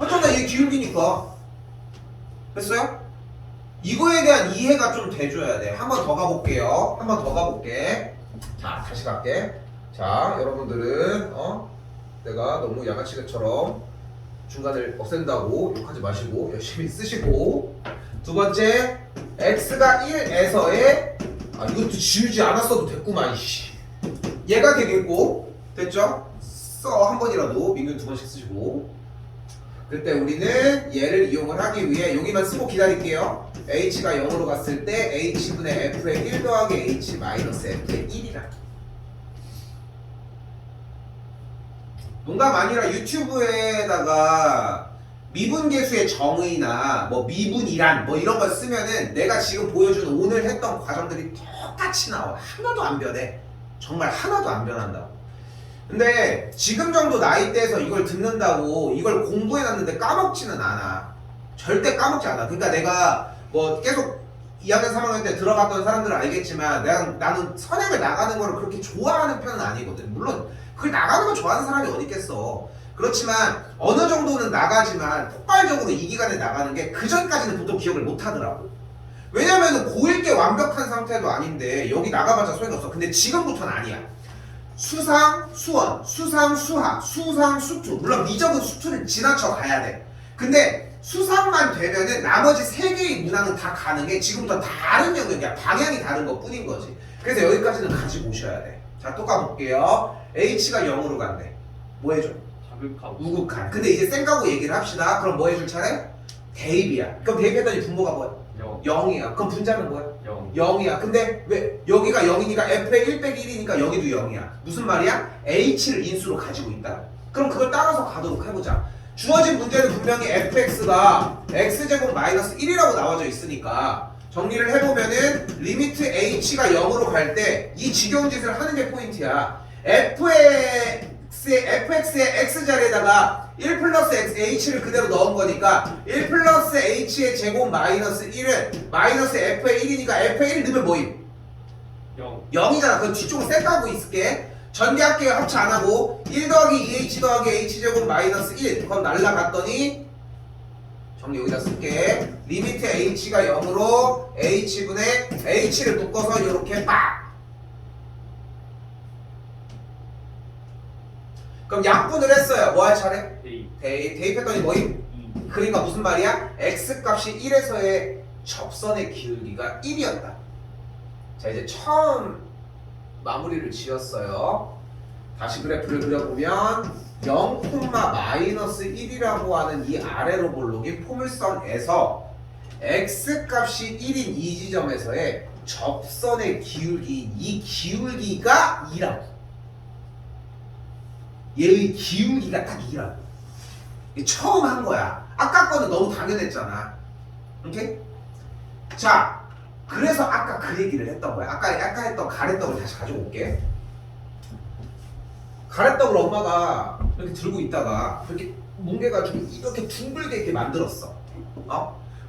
하잖아 얘 기울기니까. 됐어요? 이거에 대한 이해가 좀 돼줘야 돼. 한 번 더 가볼게요. 한 번 더 가볼게. 자 다시 갈게. 자 여러분들은 내가 너무 양아치처럼 중간을 없앤다고 욕하지 마시고 열심히 쓰시고 두 번째 x가 1에서의 이것도 지우지 않았어도 됐구만. 얘가 되겠고 됐죠? 써 한 번이라도 민규 두 번씩 쓰시고 그때 우리는 얘를 이용을 하기 위해 여기만 쓰고 기다릴게요. h가 0으로 갔을 때 h분의 f의 1 더하기 h 마이너스 f의 1이라. 농담 아니라 유튜브에다가 미분계수의 정의나 뭐 미분이란 뭐 이런 걸 쓰면은 내가 지금 보여준 오늘 했던 과정들이 똑같이 나와. 하나도 안 변해. 정말 하나도 안 변한다. 근데 지금 정도 나이대에서 이걸 듣는다고 이걸 공부해놨는데 까먹지는 않아. 절대 까먹지 않아. 그러니까 내가 뭐 계속 2학년 3학년 때 들어갔던 사람들은 알겠지만 나는 선행을 나가는 거를 그렇게 좋아하는 편은 아니거든. 물론 그걸 나가는 걸 좋아하는 사람이 어디 있겠어. 그렇지만 어느 정도는 나가지만 폭발적으로 이 기간에 나가는 게 그 전까지는 보통 기억을 못 하더라고. 왜냐면은 고1 때 완벽한 상태도 아닌데 여기 나가봤자 소용이 없어. 근데 지금부터는 아니야. 수상, 수원, 수상, 수학, 수상, 수투. 물론 미적은 수투를 지나쳐 가야 돼. 근데 수상만 되면은 나머지 세 개의 문항은 다 가능해. 지금부터 다른 영역이야. 방향이 다른 것 뿐인 거지. 그래서 여기까지는 가지고 오셔야 돼. 자, 또 가볼게요. h가 0으로 간대. 뭐 해줘? 자극하고 우극한. 근데 이제 쌩까고 얘기를 합시다. 그럼 뭐 해줄 차례? 대입이야. 그럼 대입했더니 분모가 뭐야? 0 0이야. 그럼 분자는 뭐야? 0 0이야. 근데 왜 여기가 0이니까 f의 1 빼기 1이니까 여기도 0이야. 무슨 말이야? h를 인수로 가지고 있다. 그럼 그걸 따라서 가도록 해보자. 주어진 문제는 분명히 fx가 x제곱 마이너스 1이라고 나와져 있으니까 정리를 해보면은 리미트 h가 0으로 갈 때 이 지겨운 짓을 하는 게 포인트야. fx의 x자리에다가 1 플러스 h를 그대로 넣은 거니까 1 플러스 h의 제곱 마이너스 1은 마이너스 f의 1이니까 f의 1 넣으면 뭐임? 0 0이잖아. 그럼 뒤쪽으로 셀까고 있을게. 전개할게요. 합치 안 하고 1 더하기 2h 더하기 h제곱 마이너스 1 그럼 날라갔더니 정리 여기다 쓸게. 리미트 h가 0으로 h분의 h를 묶어서 이렇게 빡. 그럼 약분을 했어요. 뭐 할 차례? 데이 대입했더니 뭐임? 2 그러니까 무슨 말이야? x값이 1에서의 접선의 기울기가 1이었다. 자 이제 처음 마무리를 지었어요. 다시 그래프를 그려보면 0, 마이너스 1이라고 하는 이 아래로 볼록인 포물선에서 x값이 1인 이 지점에서의 접선의 기울기, 이 기울기가 2라고. 얘의 기울기가 딱 2라고. 이게 처음 한 거야. 아까 거는 너무 당연했잖아. 오케이? 자, 그래서 아까 그 얘기를 했던 거야. 아까 했던 가래떡을 다시 가지고 올게. 가래떡을 엄마가 이렇게 들고 있다가 이렇게 뭉개가지고 이렇게 둥글게 이렇게 만들었어.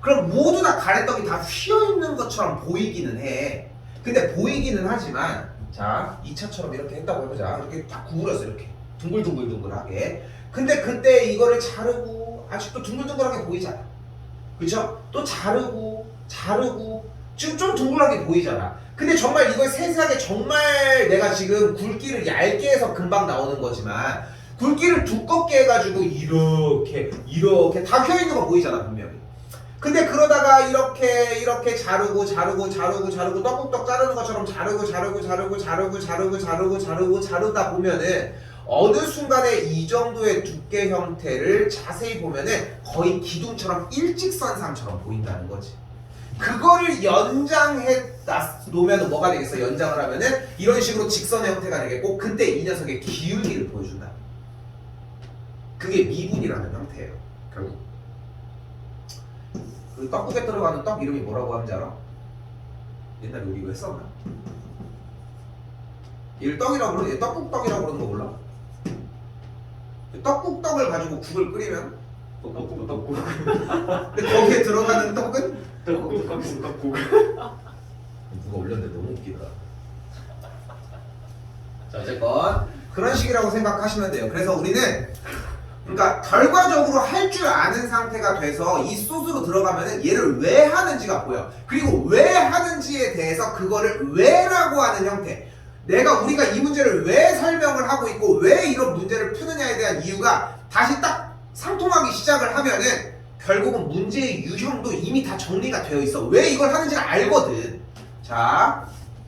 그럼 모두 다 가래떡이 다 휘어있는 것처럼 보이기는 해. 근데 보이기는 하지만 자 2차처럼 이렇게 했다고 해보자. 이렇게 다 구부렸어. 이렇게 둥글둥글둥글하게. 근데 그때 이거를 자르고 아직도 둥글둥글하게 보이잖아. 그쵸? 또 자르고 지금 좀 둥글하게 보이잖아. 근데 정말 이걸 세세하게 정말 내가 지금 굵기를 얇게 해서 금방 나오는 거지만 굵기를 두껍게 해가지고 이렇게 다 휘어있는 거 보이잖아 분명히. 근데 그러다가 이렇게 자르고 떡국떡 자르는 것처럼 자르다 보면은 어느 순간에 이 정도의 두께 형태를 자세히 보면은 거의 기둥처럼 일직선상처럼 보인다는 거지. 그거를 연장해 놓으면 뭐가 되겠어? 연장을 하면은 이런 식으로 직선의 형태가 되겠고 그때 이 녀석의 기울기를 보여준다. 그게 미분이라는 형태예요. 결국 그 떡국에 들어가는 떡 이름이 뭐라고 하는지 알아? 옛날에 우리 이거 했었나? 얘를 떡이라고 그러는, 얘 떡국떡이라고 그러는 거 몰라? 떡국떡을 가지고 국을 끓이면 떡국 근데 거기에 들어가는 떡은 떡국 누가 올렸는데 너무 웃기다. 자 어쨌건 그런 식이라고 생각하시면 돼요. 그래서 우리는 그러니까 결과적으로 할 줄 아는 상태가 돼서 이 소스로 들어가면은 얘를 왜 하는지가 보여. 그리고 왜 하는지에 대해서 그거를 왜라고 하는 형태. 우리가 이 문제를 왜 설명을 하고 있고 왜 이런 문제를 푸느냐에 대한 이유가 다시 딱 상통하기 시작을 하면은 결국은 문제의 유형도 이미 다 정리가 되어 있어. 왜 이걸 하는지를 알거든. 자,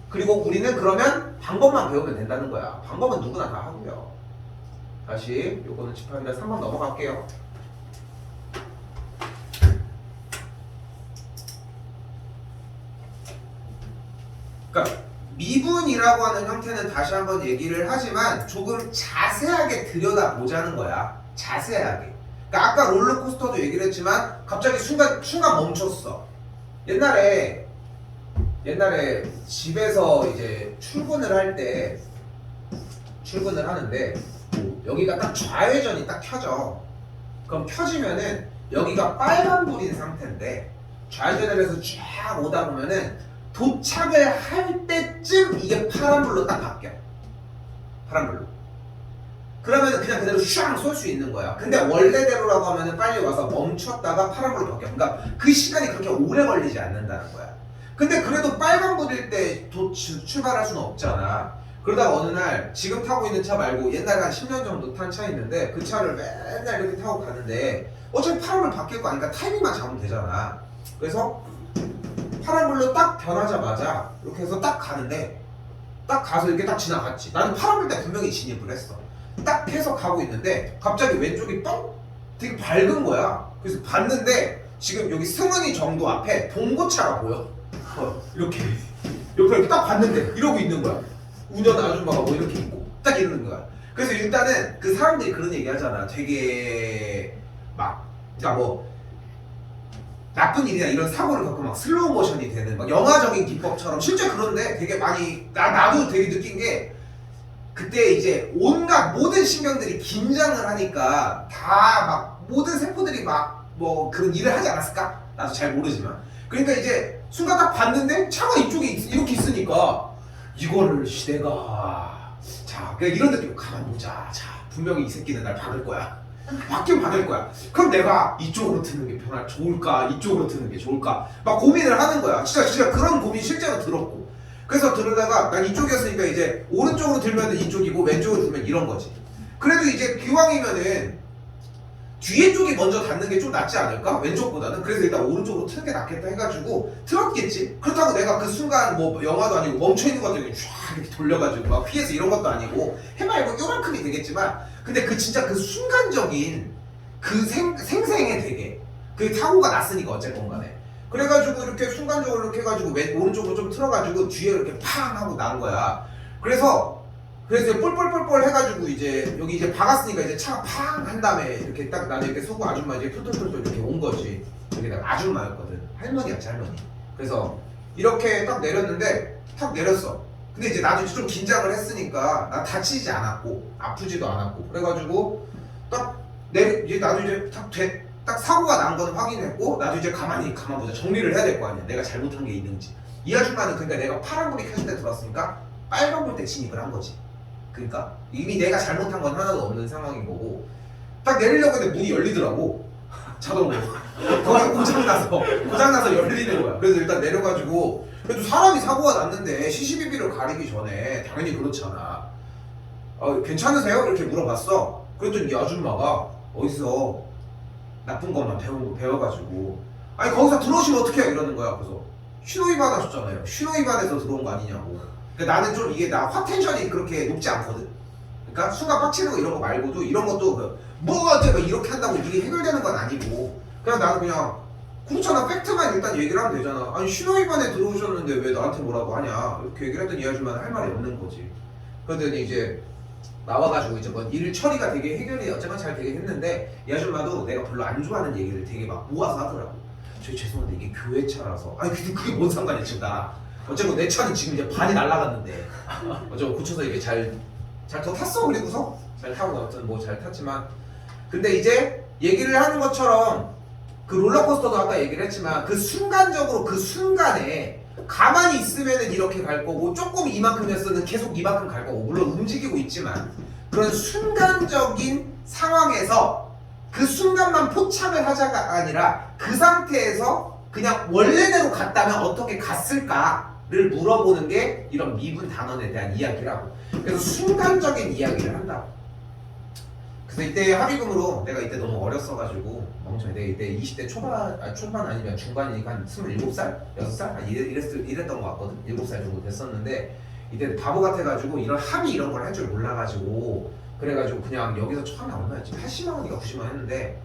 그리고 우리는 그러면 방법만 배우면 된다는 거야. 방법은 누구나 다 하고요. 다시 요거는 집합이라 3번 넘어갈게요. 그러니까 미분이라고 하는 형태는 다시 한번 얘기를 하지만 조금 자세하게 들여다보자는 거야. 자세하게. 그러니까 아까 롤러코스터도 얘기를 했지만 갑자기 순간 멈췄어. 옛날에 집에서 이제 출근을 하는데 여기가 딱 좌회전이 딱 켜져. 그럼 켜지면은 여기가 빨간불인 상태인데 좌회전을 해서 쫙 오다 보면은 도착을 할 때쯤 이게 파란불로 딱 바뀌어. 파란불로. 그러면 그냥 그대로 슈앙 쏠 수 있는 거야. 근데 원래대로라고 하면은 빨리 와서 멈췄다가 파란불로 바뀌어. 그러니까 그 시간이 그렇게 오래 걸리지 않는다는 거야. 근데 그래도 빨간불일 때 출발할 수는 없잖아. 그러다가 어느 날 지금 타고 있는 차 말고 옛날에 한 10년 정도 탄 차 있는데 그 차를 맨날 이렇게 타고 가는데 어차피 파란불 바뀔 거 아니까 타이밍만 잡으면 되잖아. 그래서 파란불로 딱 변하자마자 이렇게 해서 딱 가는데 딱 가서 이렇게 딱 지나갔지. 나는 파란불 때 분명히 진입을 했어. 딱 해서 가고 있는데 갑자기 왼쪽이 뻥? 되게 밝은 거야. 그래서 봤는데 지금 여기 승은이 정도 앞에 봉고차가 보여. 이렇게 옆에 이렇게 딱 봤는데 이러고 있는 거야. 운전 아줌마가 뭐 이렇게 있고 딱 이러는 거야. 그래서 일단은 그 사람들이 그런 얘기 하잖아. 되게 막 그러니까 뭐 나쁜 일이나 이런 사고를 겪고 막 슬로우 모션이 되는 막 영화적인 기법처럼 실제 그런데 되게 많이 나도 되게 느낀 게 그때 이제 온갖 모든 신경들이 긴장을 하니까 다 막 모든 세포들이 막 뭐 그런 일을 하지 않았을까? 나도 잘 모르지만 그러니까 이제 순간 딱 봤는데 차가 이쪽에 이렇게 있으니까 이거를 시대가 자 그냥 이런 느낌 가만 보자. 자 분명히 이 새끼는 날 박을 거야. 받긴 받을 거야. 그럼 내가 이쪽으로 트는 게 좋을까? 이쪽으로 트는 게 좋을까? 막 고민을 하는 거야. 진짜 그런 고민 실제로 들었고. 그래서 들으다가 난 이쪽이었으니까 이제 오른쪽으로 들면 이쪽이고 왼쪽으로 들면 이런 거지. 그래도 이제 기왕이면은 뒤에 쪽이 먼저 닿는 게 좀 낫지 않을까? 왼쪽보다는. 그래서 일단 오른쪽으로 트는 게 낫겠다 해가지고 틀었겠지. 그렇다고 내가 그 순간 뭐 영화도 아니고 멈춰있는 것 같은 쫙 이렇게 돌려가지고 막 피해서 이런 것도 아니고 해말고 요만큼이 되겠지만 근데 그 진짜 그 순간적인 그 생생해 되게 그 사고가 났으니까 어쨌건 간에 그래가지고 이렇게 순간적으로 이렇게 해가지고 오른쪽으로 좀 틀어가지고 뒤에 이렇게 팡 하고 난 거야. 그래서 뿔뿔뿔뿔 해가지고 이제 여기 이제 박았으니까 이제 차가 팡 한 다음에 이렇게 딱 나는 이렇게 서고 아줌마 이제 툴툴툴툴 이렇게 온 거지. 여기다가 아줌마였거든. 할머니였지 할머니. 그래서 이렇게 딱 내렸는데 탁 내렸어. 근데 이제 나도 좀 긴장을 했으니까 나 다치지 않았고 아프지도 않았고 그래가지고 이제 나도 이제 딱 사고가 난 건 확인했고 나도 이제 가만 보자. 정리를 해야 될 거 아니야. 내가 잘못한 게 있는지. 이 아줌마는 그러니까 내가 파란불이 켜질 때 들어왔으니까 빨간불 때 진입을 한 거지. 그러니까 이미 내가 잘못한 건 하나도 없는 상황인 거고 딱 내리려고 했는데 문이 열리더라고. 자동으로. 거기 고장나서 열리는 거야. 그래서 일단 내려가지고 그래도 사람이 사고가 났는데 CCTV를 가리기 전에 당연히 그렇잖아. 괜찮으세요? 이렇게 물어봤어. 그랬더니 이 아줌마가 어디서 나쁜 것만 배워가지고 아니 거기서 들어오시면 어떡해요 이러는 거야. 그래서 신호위반 하셨잖아요. 신호위반해서 들어온 거 아니냐고. 그러니까 나는 좀 이게 나 화텐션이 그렇게 높지 않거든. 그러니까 순간 빡치는 거 이런 거 말고도 이런 것도 뭐가 이렇게 한다고 이게 해결되는 건 아니고 그냥 나는 그냥 그렇잖아. 팩트만 일단 얘기를 하면 되잖아. 아니 신호위반에 들어오셨는데 왜 나한테 뭐라고 하냐 이렇게 얘기를 했더니 이 아줌마는 할 말이 없는 거지. 그러더니 이제 나와가지고 이제 뭐 일 처리가 되게 해결이 어쨌건 잘 되게 했는데 이 아줌마도 내가 별로 안 좋아하는 얘기를 되게 막 모아서 하더라고. 저희 죄송한데 이게 교회 차라서 아니 근데 그게 뭔 상관이야 지금 나 어쨌건 내 차는 지금 이제 반이 날라갔는데 어쨌건 고쳐서 이게 잘 더 탔어. 그리고서 잘 타고 아무튼 뭐 잘 탔지만 근데 이제 얘기를 하는 것처럼 그 롤러코스터도 아까 얘기를 했지만 그 순간적으로 그 순간에 가만히 있으면은 이렇게 갈 거고 조금 이만큼이었으면 계속 이만큼 갈 거고 물론 움직이고 있지만 그런 순간적인 상황에서 그 순간만 포착을 하자가 아니라 그 상태에서 그냥 원래대로 갔다면 어떻게 갔을까를 물어보는 게 이런 미분 단원에 대한 이야기라고. 그래서 순간적인 이야기를 한다고. 그래서 이때 합의금으로 내가 이때 너무 어렸어가지고 멍청해. 내가 이때 20대 초반 아니면 중반이니까 한 27살? 6살? 이랬던 것 같거든. 7살 정도 됐었는데 이때 바보 같아가지고 이런 합의 이런 걸 할 줄 몰라가지고 그래가지고 그냥 여기서 처음에 얼마였지? 80만 원인가 90만 원 했는데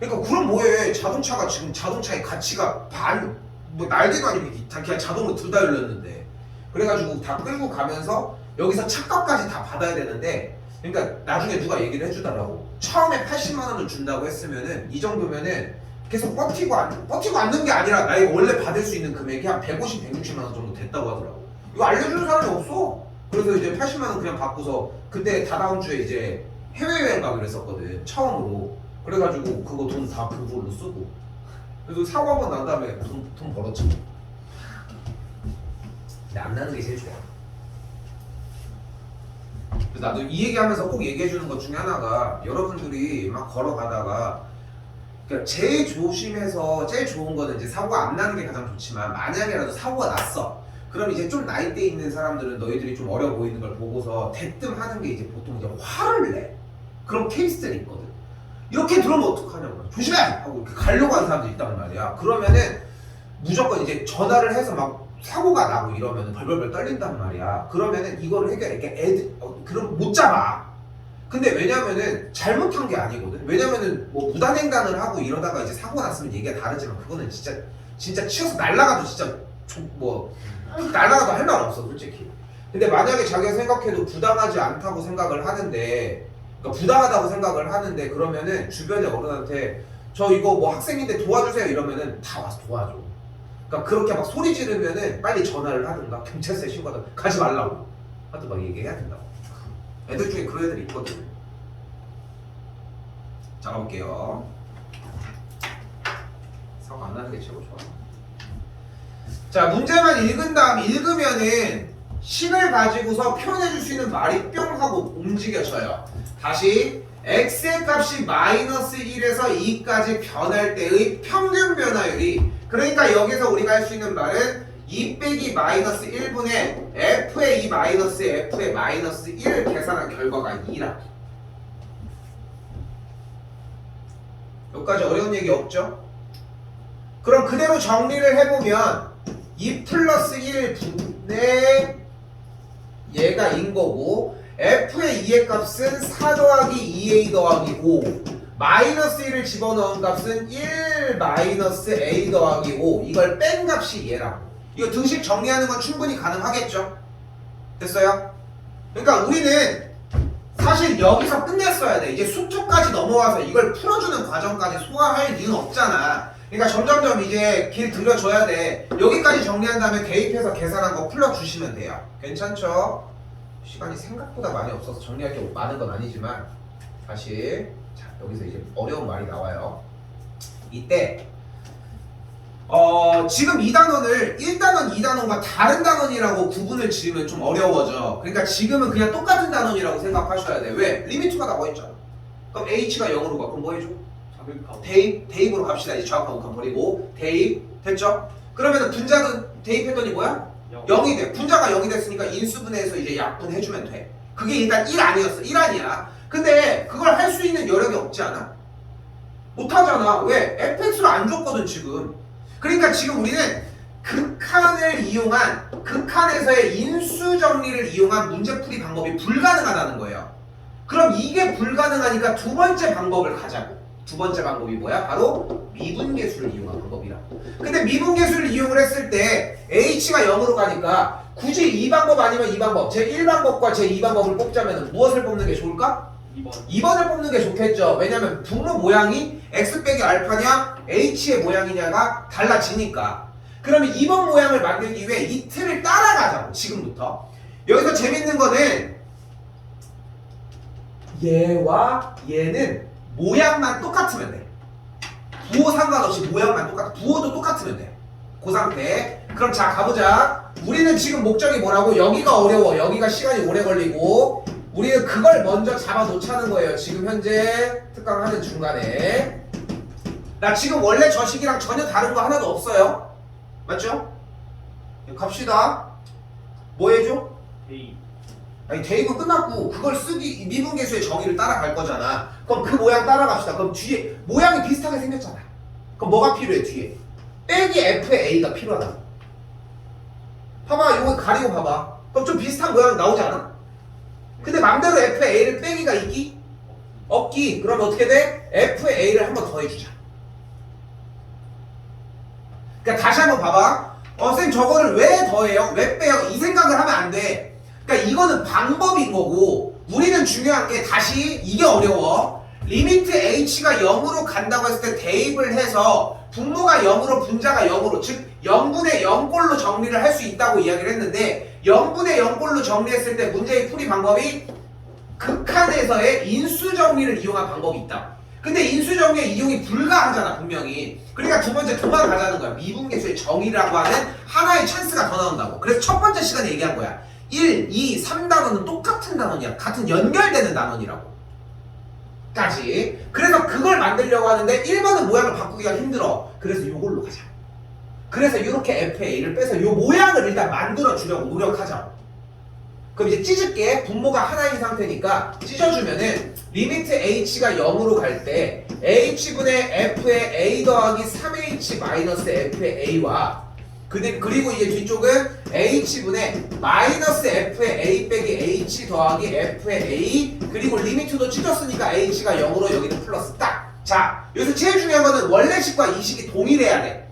그러니까 그럼 뭐해. 자동차가 지금 자동차의 가치가 뭐 날개도 아니고 그냥 자동으로 둘 다 열렸는데 그래가지고 다 끌고 가면서 여기서 차값까지 다 받아야 되는데 그러니까 나중에 누가 얘기를 해주더라고. 처음에 80만 원을 준다고 했으면은 이 정도면은 계속 버티고 앉는 게 아니라 나이 원래 받을 수 있는 금액이 한 150, 160만 원 정도 됐다고 하더라고. 이거 알려주는 사람이 없어. 그래서 이제 80만 원 그냥 받고서 그때 다다음 주에 이제 해외여행 가기로 했었거든. 처음으로. 그래가지고 그거 돈 다 그걸로 쓰고. 그래서 사고 한 번 난 다음에 돈 벌었지. 근데 안 나는 게 제일 좋아. 그래서 나도 이 얘기하면서 꼭 얘기해주는 것 중에 하나가 여러분들이 막 걸어가다가 그러니까 제일 조심해서 제일 좋은 거는 이제 사고가 안 나는 게 가장 좋지만 만약에라도 사고가 났어. 그럼 이제 좀 나이대 있는 사람들은 너희들이 좀 어려 보이는 걸 보고서 대뜸 하는 게 이제 보통 이제 화를 내. 그런 케이스들이 있거든. 이렇게 들으면 어떡하냐고. 조심해! 하고 이렇게 가려고 하는 사람도 있단 말이야. 그러면은 무조건 이제 전화를 해서 막 사고가 나고 이러면은 벌벌벌 떨린단 말이야. 그러면은 이거를 해결해. 이렇게 그럼 못 잡아. 근데 왜냐면은 잘못한 게 아니거든. 왜냐면은 뭐 무단횡단을 하고 이러다가 이제 사고 났으면 얘기가 다르지만 그거는 진짜 치여서 날아가도 진짜 날아가도 할 말 없어 솔직히. 근데 만약에 자기가 생각해도 부당하지 않다고 생각을 하는데 그러니까 부당하다고 생각을 하는데 그러면은 주변의 어른한테 저 이거 뭐 학생인데 도와주세요 이러면은 다 와서 도와줘. 그러니까 그렇게 막 소리 지르면은 빨리 전화를 하든가 경찰서에 신고하든가 가지 말라고 하여튼 막 얘기해야 된다고. 애들 중에 그런 애들이 있거든. 자 가볼게요. 사고 안 나는 게 최고 좋아. 자 문제만 읽은 다음 읽으면은 식을 가지고서 표현해줄 수 있는 말이 뿅 하고 움직여져요. 다시 x의 값이 마이너스 1에서 2까지 변할 때의 평균 변화율이 그러니까 여기서 우리가 할 수 있는 말은 2 빼기 마이너스 1분의 f의 2 마이너스 f의 마이너스 1을 계산한 결과가 2라. 여기까지 어려운 얘기 없죠? 그럼 그대로 정리를 해보면 2 플러스 1분의 얘가 인 거고 f의 2의 값은 4 더하기 2a 더하기 5 마이너스 1을 집어넣은 값은 1 마이너스 a 더하기 5 이걸 뺀 값이 얘라고. 이거 등식 정리하는 건 충분히 가능하겠죠? 됐어요? 그러니까 우리는 사실 여기서 끝냈어야 돼. 이제 수투까지 넘어와서 이걸 풀어주는 과정까지 소화할 이유는 없잖아. 그러니까 점점점 이제 길 들여줘야 돼. 여기까지 정리한 다음에 대입해서 계산한 거 풀어주시면 돼요. 괜찮죠? 시간이 생각보다 많이 없어서 정리할 게 많은 건 아니지만 다시 자 여기서 이제 어려운 말이 나와요. 이때 지금 이 단원을 1단원, 2단원과 다른 단원이라고 구분을 지으면 좀 어려워져. 그러니까 지금은 그냥 똑같은 단원이라고 생각하셔야 돼. 왜? 리미트가 나와 있잖아. 그럼 H가 0으로 가. 그럼 뭐 해줘? 자극하고. 대입으로 갑시다. 이제 정확한 목한 버리고 대입 됐죠? 그러면은 분자는 대입했더니 뭐야? 0이 돼. 분자가 0이 됐으니까 인수분해해서 이제 약분해주면 돼. 그게 일단 1 아니었어. 1 아니야. 근데 그걸 할 수 있는 여력이 없지 않아? 못하잖아. 왜? fx를 안 줬거든 지금. 그러니까 지금 우리는 극한을 이용한 극한에서의 인수정리를 이용한 문제풀이 방법이 불가능하다는 거예요. 그럼 이게 불가능하니까 두 번째 방법을 가자고. 두 번째 방법이 뭐야? 바로 미분계수를 이용한 방법이라고. 근데 미분계수를 이용을 했을 때 h가 0으로 가니까 굳이 이 방법 아니면 이 방법 제1방법과 제2방법을 뽑자면 무엇을 뽑는 게 좋을까? 2번. 2번을 뽑는 게 좋겠죠. 왜냐면 분모 모양이 x 빼기 알파냐 h의 모양이냐가 달라지니까. 그러면 2번 모양을 만들기 위해 이 틀을 따라가자고. 지금부터 여기서 재밌는 거는 얘와 얘는 모양만 똑같으면 돼. 부호 상관없이 모양만 똑같아. 부호도 똑같으면 돼. 그 상태. 그럼 자 가보자. 우리는 지금 목적이 뭐라고? 여기가 어려워. 여기가 시간이 오래 걸리고 우리는 그걸 먼저 잡아 놓자는 거예요. 지금 현재 특강하는 중간에. 나 지금 원래 저 식이랑 전혀 다른 거 하나도 없어요. 맞죠? 갑시다. 뭐 해줘? 대입. 아니 대입은 끝났고 그걸 쓰기 미분계수의 정의를 따라갈 거잖아. 그럼 그 모양 따라갑시다. 그럼 뒤에 모양이 비슷하게 생겼잖아. 그럼 뭐가 필요해 뒤에? 빼기 f의 a가 필요하다. 봐봐, 이거 가리고 봐봐. 그럼 좀 비슷한 모양 나오지 않아? 근데 맘대로 f의 a를 빼기가 있기? 없기. 그럼 어떻게 돼? f의 a를 한 번 더 해주자. 그러니까 다시 한번 봐봐. 선생님 저거를 왜 더해요? 왜 빼요? 이 생각을 하면 안 돼. 그러니까 이거는 방법인 거고 우리는 중요한 게 다시 이게 어려워. 리미트 h가 0으로 간다고 했을 때 대입을 해서 분모가 0으로 분자가 0으로 즉 0분의 0꼴로 정리를 할 수 있다고 이야기를 했는데 0분의 0꼴로 정리했을 때 문제의 풀이 방법이 극한에서의 인수정리를 이용한 방법이 있다. 근데 인수정리의 이용이 불가하잖아 분명히. 그러니까 두 번째 도망 가자는 거야. 미분계수의 정의라고 하는 하나의 찬스가 더 나온다고. 그래서 첫 번째 시간에 얘기한 거야. 1, 2, 3단원은 똑같은 단원이야. 같은 연결되는 단원이라고. 까지. 그래서 그걸 만들려고 하는데 1번은 모양을 바꾸기가 힘들어. 그래서 이걸로 가자. 그래서 이렇게 FA를 빼서 이 모양을 일단 만들어 주려고 노력하자. 그럼 이제 찢을게. 분모가 하나인 상태니까 찢어주면은 리미트 h가 0으로 갈 때 h분의 f의 a 더하기 3h 마이너스 f의 a와 그리고 이제 뒤쪽은 h분의 마이너스 f의 a 빼기 h 더하기 f의 a 그리고 리미트도 찢었으니까 h가 0으로 여기는 플러스 딱. 자 여기서 제일 중요한 거는 원래식과 이식이 동일해야 돼.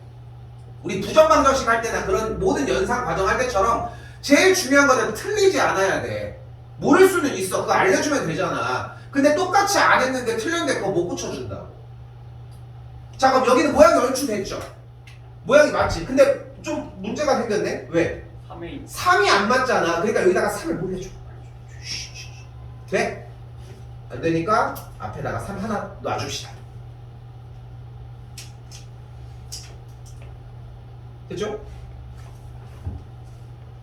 우리 부정방정식 할 때나 그런 모든 연상 과정 할 때처럼 제일 중요한 거는 틀리지 않아야 돼. 모를 수는 있어. 그거 알려주면 되잖아. 근데 똑같이 안 했는데 틀렸는데 그거 못 고쳐준다고. 자 그럼 여기는 모양이 얼추 됐죠? 모양이 맞지? 근데 좀 문제가 생겼네? 왜? 3의 3이 안 맞잖아. 그러니까 여기다가 3을 못 해줘. 돼? 안 되니까 앞에다가 3 하나 놔줍시다. 됐죠?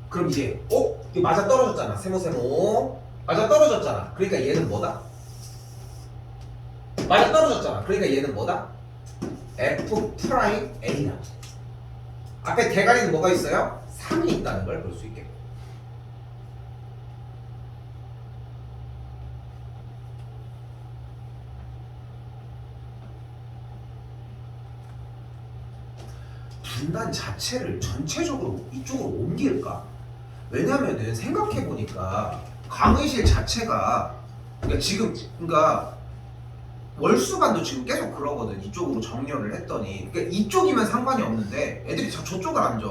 그럼 이제 이거 맞아 떨어졌잖아. 세모세모 맞아 떨어졌잖아. 그러니까 얘는 뭐다? 맞아 떨어졌잖아. 그러니까 얘는 뭐다? F 프라임 A다. 앞에 대가리는 뭐가 있어요? 3이 있다는 걸 볼 수 있겠고. 분단 자체를 전체적으로 이쪽으로 옮길까? 왜냐면은 생각해보니까 강의실 자체가 그러니까 월수반도 지금 계속 그러거든. 이쪽으로 정렬을 했더니 그러니까 이쪽이면 상관이 없는데 애들이 저쪽을 앉아.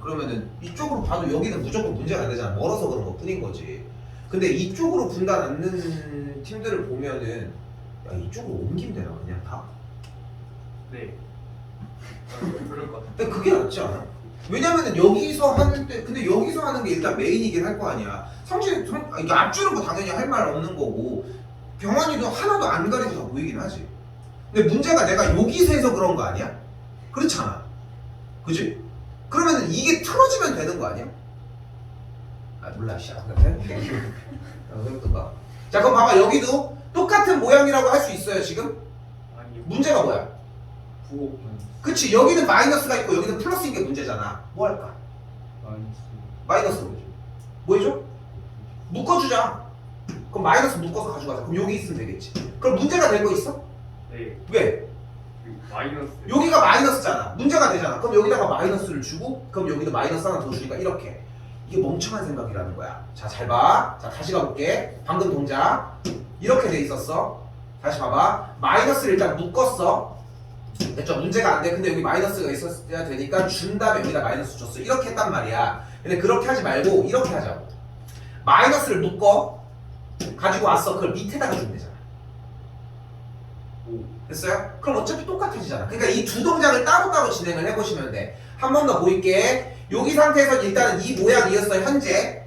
그러면은 이쪽으로 봐도 여기는 무조건 문제가 안 되잖아. 멀어서 그런 것 뿐인 거지. 근데 이쪽으로 분단 앉는 팀들을 보면은 야 이쪽으로 옮기면 되나 그냥 다? 네. 그럴 것 같아. 근데 그게 낫지 않아? 왜냐면은 여기서 하는 때 근데 여기서 하는 게 일단 메인이긴 할 거 아니야. 이게 앞줄은 뭐 당연히 할 말 없는 거고 병원이도 하나도 안 가리고 다 보이긴 하지. 근데 문제가 내가 여기서 해서 그런 거 아니야? 그렇잖아. 그지? 그러면은 이게 틀어지면 되는 거 아니야? 아 몰라 씨. 해볼까? 자 그럼 봐봐 여기도 똑같은 모양이라고 할 수 있어요 지금? 아니 문제가 뭐야? 부호 그치 여기는 마이너스가 있고 여기는 플러스인 게 문제잖아. 뭐 할까? 마이너스 뭐 해줘? 묶어주자. 그럼 마이너스 묶어서 가져가자. 그럼 여기 있으면 되겠지. 그럼 문제가 될 거 있어? 네. 왜? 그 마이너스. 여기가 마이너스잖아. 문제가 되잖아. 그럼 여기다가 마이너스를 주고 그럼 여기도 마이너스 하나 더 주니까 이렇게. 이게 멍청한 생각이라는 거야. 자, 잘 봐. 자, 다시 가볼게. 방금 동작 이렇게 돼 있었어. 다시 봐봐. 마이너스를 일단 묶었어. 됐죠? 문제가 안 돼. 근데 여기 마이너스가 있었어야 되니까 준 다음에 여기다 마이너스 줬어. 이렇게 했단 말이야. 근데 그렇게 하지 말고 이렇게 하자고. 마이너스를 묶어 가지고 왔어. 그걸 밑에다가 주면 되잖아. 오. 됐어요? 그럼 어차피 똑같아지잖아. 그러니까 이 두 동작을 따로따로 진행을 해보시면 돼. 한 번 더 보일게. 여기 상태에서 일단은 이 모양이었어요. 현재.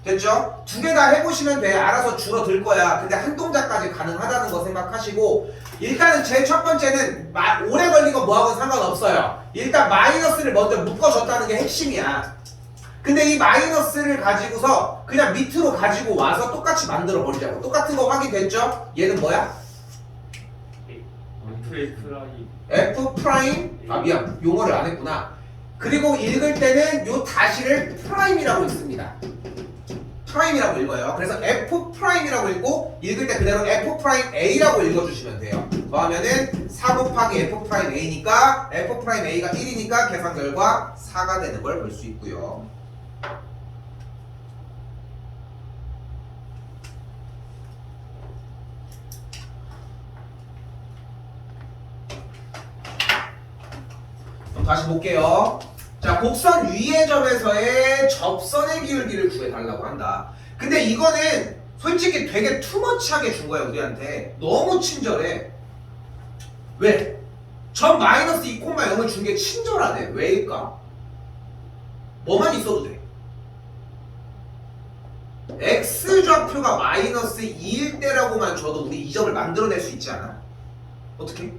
됐죠? 두 개 다 해보시면 돼. 알아서 줄어들 거야. 근데 한 동작까지 가능하다는 거 생각하시고 일단은 제일 첫 번째는 오래 걸리고 뭐하고는 상관없어요. 일단 마이너스를 먼저 묶어줬다는 게 핵심이야. 근데 이 마이너스를 가지고서 그냥 밑으로 가지고 와서 똑같이 만들어 버리자고. 똑같은 거 확인됐죠? 얘는 뭐야? F의 프라임. F 프라임? 아 미안 용어를 안 했구나. 그리고 읽을 때는 요 다시를 프라임이라고 읽습니다. 프라임이라고 읽어요. 그래서 F 프라임이라고 읽고 읽을 때 그대로 F 프라임 A라고 읽어주시면 돼요. 더하면은 4 곱하기 F 프라임 A니까 F 프라임 A가 1이니까 계산 결과 4가 되는 걸 볼 수 있고요. 그럼 다시 볼게요. 자, 곡선 위의 점에서의 접선의 기울기를 구해달라고 한다. 근데 이거는 솔직히 되게 투머치하게 준 거야, 우리한테. 너무 친절해. 왜? 점 마이너스 2,0을 준 게 친절하네. 왜일까? 뭐만 있어도 돼. x좌표가 마이너스 2일 때라고만 줘도 우리 이 점을 만들어낼 수 있지 않아? 어떻게?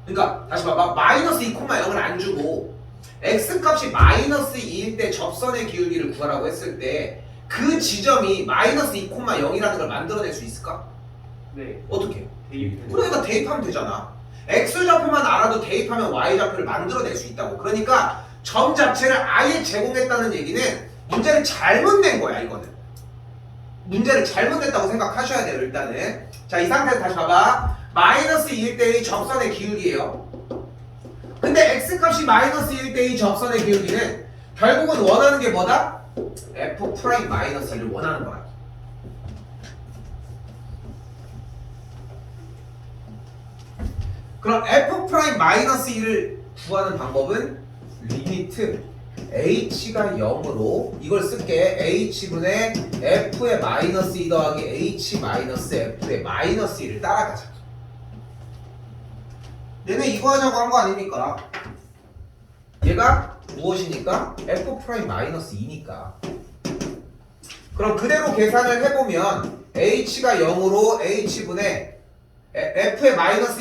그러니까 다시 봐봐. 마이너스 2,0을 안 주고 x값이 마이너스 2일 때 접선의 기울기를 구하라고 했을 때 그 지점이 마이너스 2,0이라는 걸 만들어낼 수 있을까? 네. 어떻게? 대입. 그러니까 대입하면 되잖아. x좌표만 알아도 대입하면 y좌표를 만들어낼 수 있다고. 그러니까 점 자체를 아예 제공했다는 얘기는 문제를 잘못 낸 거야. 이거는 문제를 잘못 냈다고 생각하셔야 돼요. 일단은 자, 이 상태에서 다시 봐봐. 마이너스 2일 때의 접선의 기울기예요. 근데 x값이 마이너스 1일 때의 접선의 기울기는 결국은 원하는 게 뭐다? f 프라임 마이너스 1을 원하는 거야. 그럼 f 프라임 마이너스 1을 구하는 방법은 리미트 h가 0으로 이걸 쓸게. h분의 f의 마이너스 2 더하기 h 마이너스 f의 마이너스 1을 따라가자. 얘네 이거 하자고 한 거 아닙니까? 얘가 무엇이니까? f 프라임 마이너스 2니까. 그럼 그대로 계산을 해보면 h가 0으로 h분의 f의 마이너스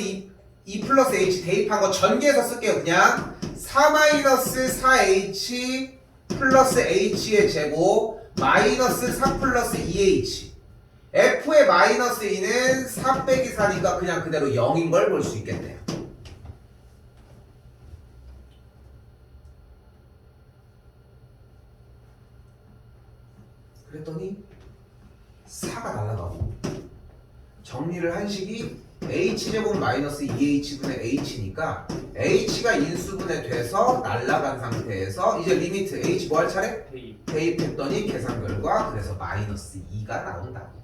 2 플러스 h 대입한 거 전개해서 쓸게요. 그냥 4 마이너스 4h 플러스 h의 제곱 마이너스 4 플러스 2h f의 마이너스 2는 4 빼기 4니까 그냥 그대로 0인 걸 볼 수 있겠네요. 그랬더니 4가 날아가고 정리를 한 식이 h제곱 마이너스 2h분의 h니까 h가 인수분해 돼서 날아간 상태에서 이제 리미트 h 뭐 할 차례? 대입. 대입했더니 계산 결과 그래서 마이너스 2가 나온다고.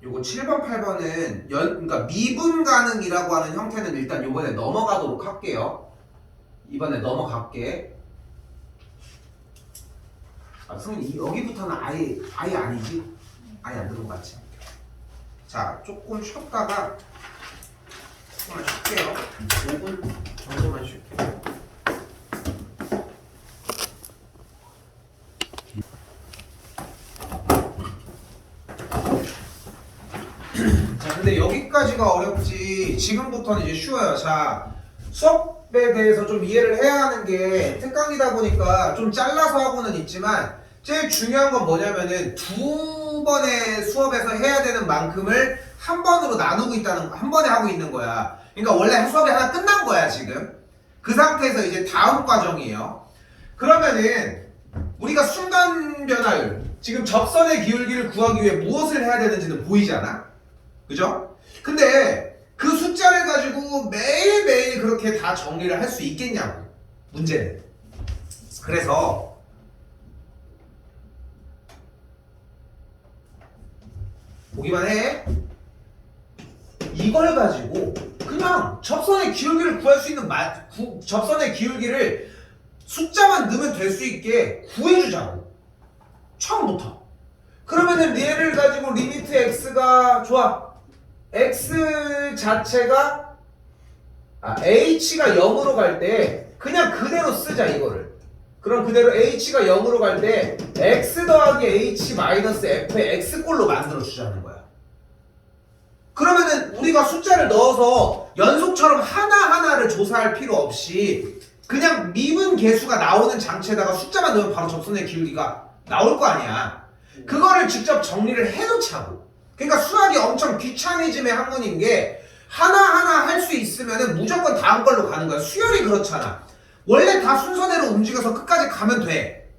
요거 7번, 8번은 그러니까 미분 가능이라고 하는 형태는 일단 요번에 넘어가도록 할게요. 이번에 넘어갈게. 아, 선생님 여기부터는 아예 아니지? 아예 안 들어갔지? 자, 조금 쉬었다가 조금만 쉴게요. 5분 정도만 쉴게요. 자, 근데 여기까지가 어렵지. 지금부터는 이제 쉬워요. 자, 수업에 대해서 좀 이해를 해야 하는 게 특강이다 보니까 좀 잘라서 하고는 있지만 제일 중요한 건 뭐냐면은 두 번의 수업에서 해야 되는 만큼을 한 번으로 나누고 있다는 거, 한 번에 하고 있는 거야. 그러니까 원래 수업이 하나 끝난 거야, 지금. 그 상태에서 이제 다음 과정이에요. 그러면은 우리가 순간 변화율, 지금 접선의 기울기를 구하기 위해 무엇을 해야 되는지는 보이잖아? 그죠? 근데 그 숫자를 가지고 매일매일 그렇게 다 정리를 할 수 있겠냐고, 문제는. 그래서 보기만 해. 이걸 가지고 그냥 접선의 기울기를 구할 수 있는 접선의 기울기를 숫자만 넣으면 될 수 있게 구해주자고, 처음부터. 그러면은 얘를 가지고 리미트 x가 좋아, x 자체가 h가 0으로 갈 때 그냥 그대로 쓰자, 이거를. 그럼 그대로 h가 0으로 갈 때 x 더하기 h 마이너스 f의 x꼴로 만들어주자는 거야. 그러면은 우리가 숫자를 넣어서 연속처럼 하나하나를 조사할 필요 없이 그냥 미분 계수가 나오는 장치에다가 숫자만 넣으면 바로 접선의 기울기가 나올 거 아니야. 그거를 직접 정리를 해놓자고. 그러니까 수학이 엄청 귀차니즘의 학문인 게 하나하나 할 수 있으면은 무조건 다음 걸로 가는 거야. 수열이 그렇잖아. 원래 다 순서대로 움직여서 끝까지 가면 돼.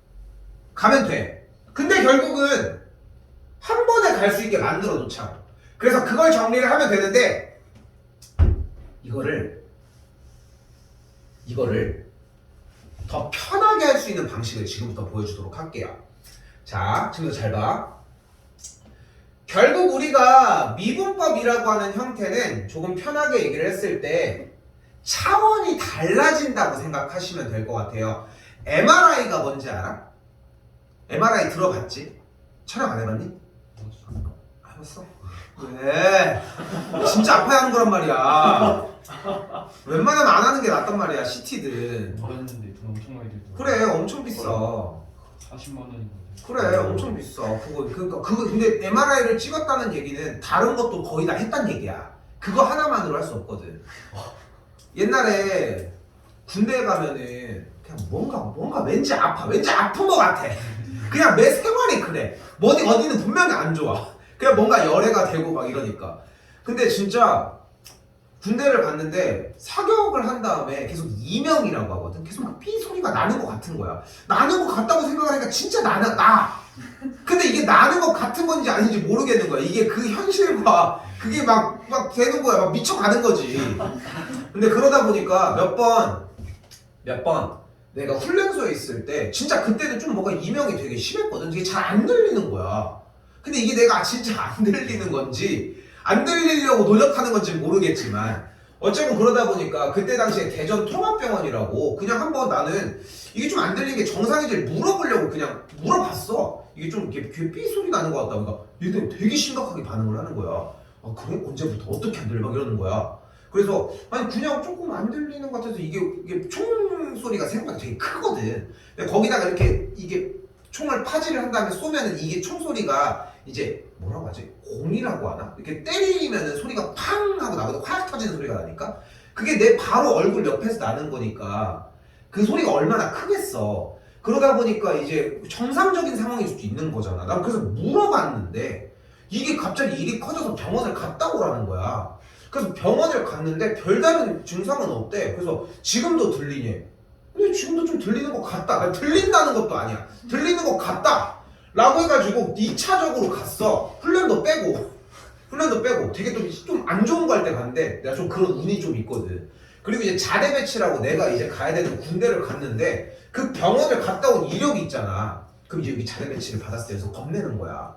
근데 결국은 한 번에 갈 수 있게 만들어 놓자고. 그래서 그걸 정리를 하면 되는데 이거를 더 편하게 할 수 있는 방식을 지금부터 보여주도록 할게요. 자, 지금부터 잘 봐. 결국 우리가 미분법이라고 하는 형태는 조금 편하게 얘기를 했을 때 차원이 달라진다고 생각하시면 될 것 같아요. MRI가 뭔지 알아? MRI 들어봤지? 촬영 안 해봤니? 해봤어? 왜? 진짜 아파야 하는 거란 말이야. 웬만하면 안 하는 게 낫단 말이야, CT든. 모르는데 돈 엄청 많이 들죠. 그래, 엄청 비싸. 40만 원인 건데. 그래, 엄청 비싸. 그거 근데 MRI를 찍었다는 얘기는 다른 것도 거의 다 했단 얘기야. 그거 하나만으로 할 수 없거든. 옛날에 군대에 가면은 그냥 뭔가 왠지 아픈 것 같아. 그냥 내 생활이 그래. 어디는 분명히 안 좋아. 그냥 뭔가 열애가 되고 막 이러니까. 근데 진짜 군대를 갔는데 사격을 한 다음에 계속 이명이라고 하거든. 계속 막 삐 소리가 나는 것 같은 거야. 나는 것 같다고 생각하니까 진짜 나. 근데 이게 나는 것 같은 건지 아닌지 모르겠는 거야. 이게 그 현실과 그게 막 되는 거야. 막 미쳐가는 거지. 근데 그러다 보니까 몇 번 내가 훈련소에 있을 때 진짜 그때는 좀 뭔가 이명이 되게 심했거든. 이게 잘 안 들리는 거야. 근데 이게 내가 진짜 안 들리는 건지 안 들리려고 노력하는 건지 모르겠지만 어쨌든 그러다 보니까 그때 당시에 대전 통합병원이라고 그냥 한번 나는 이게 좀 안 들리는 게 정상인지 물어보려고 그냥 물어봤어. 이게 좀 이렇게 귀에 삐 소리 나는 것 같다. 그러니까 얘들 되게 심각하게 반응을 하는 거야. 아, 그래? 언제부터? 어떻게 안 들려? 막 이러는 거야. 그래서 아니 그냥 조금 안 들리는 것 같아서 이게 총 소리가 생각보다 되게 크거든. 근데 거기다가 이렇게 이게 총을 파지를 한 다음에 쏘면은 이게 총 소리가 이제 뭐라고 하지? 공이라고 하나? 이렇게 때리면은 소리가 팡 하고 나거든. 확 터지는 소리가 나니까 그게 내 바로 얼굴 옆에서 나는 거니까 그 소리가 얼마나 크겠어. 그러다 보니까 이제 정상적인 상황일 수도 있는 거잖아. 난 그래서 물어봤는데 이게 갑자기 일이 커져서 병원을 갔다 오라는 거야. 그래서 병원을 갔는데 별다른 증상은 없대. 그래서 지금도 들리니? 근데 지금도 좀 들리는 것 같다. 들린다는 것도 아니야. 들리는 것 같다 라고 해가지고 2차적으로 갔어. 훈련도 빼고 되게 좀 안 좋은 거 할 때 갔는데 내가 좀 그런 운이 좀 있거든. 그리고 이제 자대 배치라고 내가 이제 가야 되는 군대를 갔는데 그 병원을 갔다 온 이력이 있잖아. 그럼 이제 여기 자대 배치를 받았을 때서 겁내는 거야.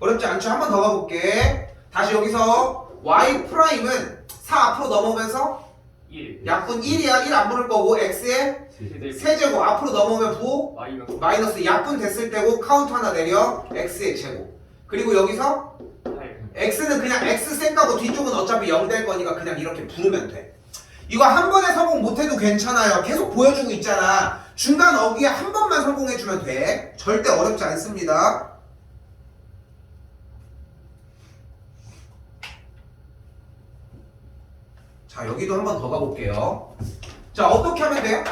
어렵지 않죠? 한 번 더 가볼게. 다시 여기서 y 프라임은 4 앞으로 넘어오면서 1 약분 1이야. 1 안 부를 거고 x의 세제곱 세제곱 앞으로 넘어오면 부 마이너스 마이너스 약분 됐을 때고 카운트 하나 내려 x의 제곱. 그리고 여기서 8 x는 그냥 x 생각하고 뒤쪽은 어차피 0 될 거니까 그냥 이렇게 부르면 돼. 이거 한 번에 성공 못해도 괜찮아요. 계속 보여주고 있잖아. 중간 어귀에 한 번만 성공해주면 돼. 절대 어렵지 않습니다. 자, 여기도 한 번 더 가볼게요. 자, 어떻게 하면 돼요?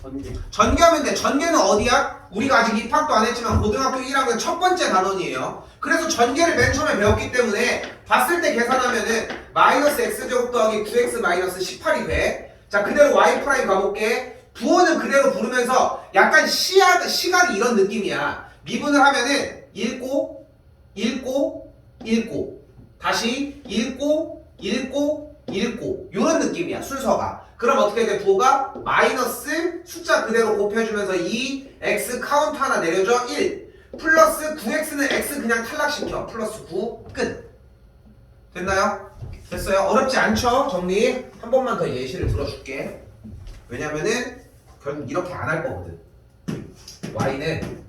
전개 전개하면 돼. 전개는 어디야? 우리가 아직 입학도 안 했지만 고등학교 1학년 첫 번째 단원이에요. 그래서 전개를 맨 처음에 배웠기 때문에 봤을 때 계산하면은 마이너스 x제곱 더하기 9x 마이너스 18이 돼. 자, 그대로 y 프라임 가볼게. 부호는 그대로 부르면서 약간 시간이 이런 느낌이야. 미분을 하면은 읽고 다시 읽고 이런 느낌이야. 순서가. 그럼 어떻게 돼? 부호가 마이너스 숫자 그대로 곱해주면서 2 x 카운트 하나 내려줘 1 플러스 9x는 x 그냥 탈락시켜. 플러스 9 끝. 됐나요? 됐어요? 어렵지 않죠? 정리. 한 번만 더 예시를 들어줄게. 왜냐면은 결국 이렇게 안 할 거거든. y는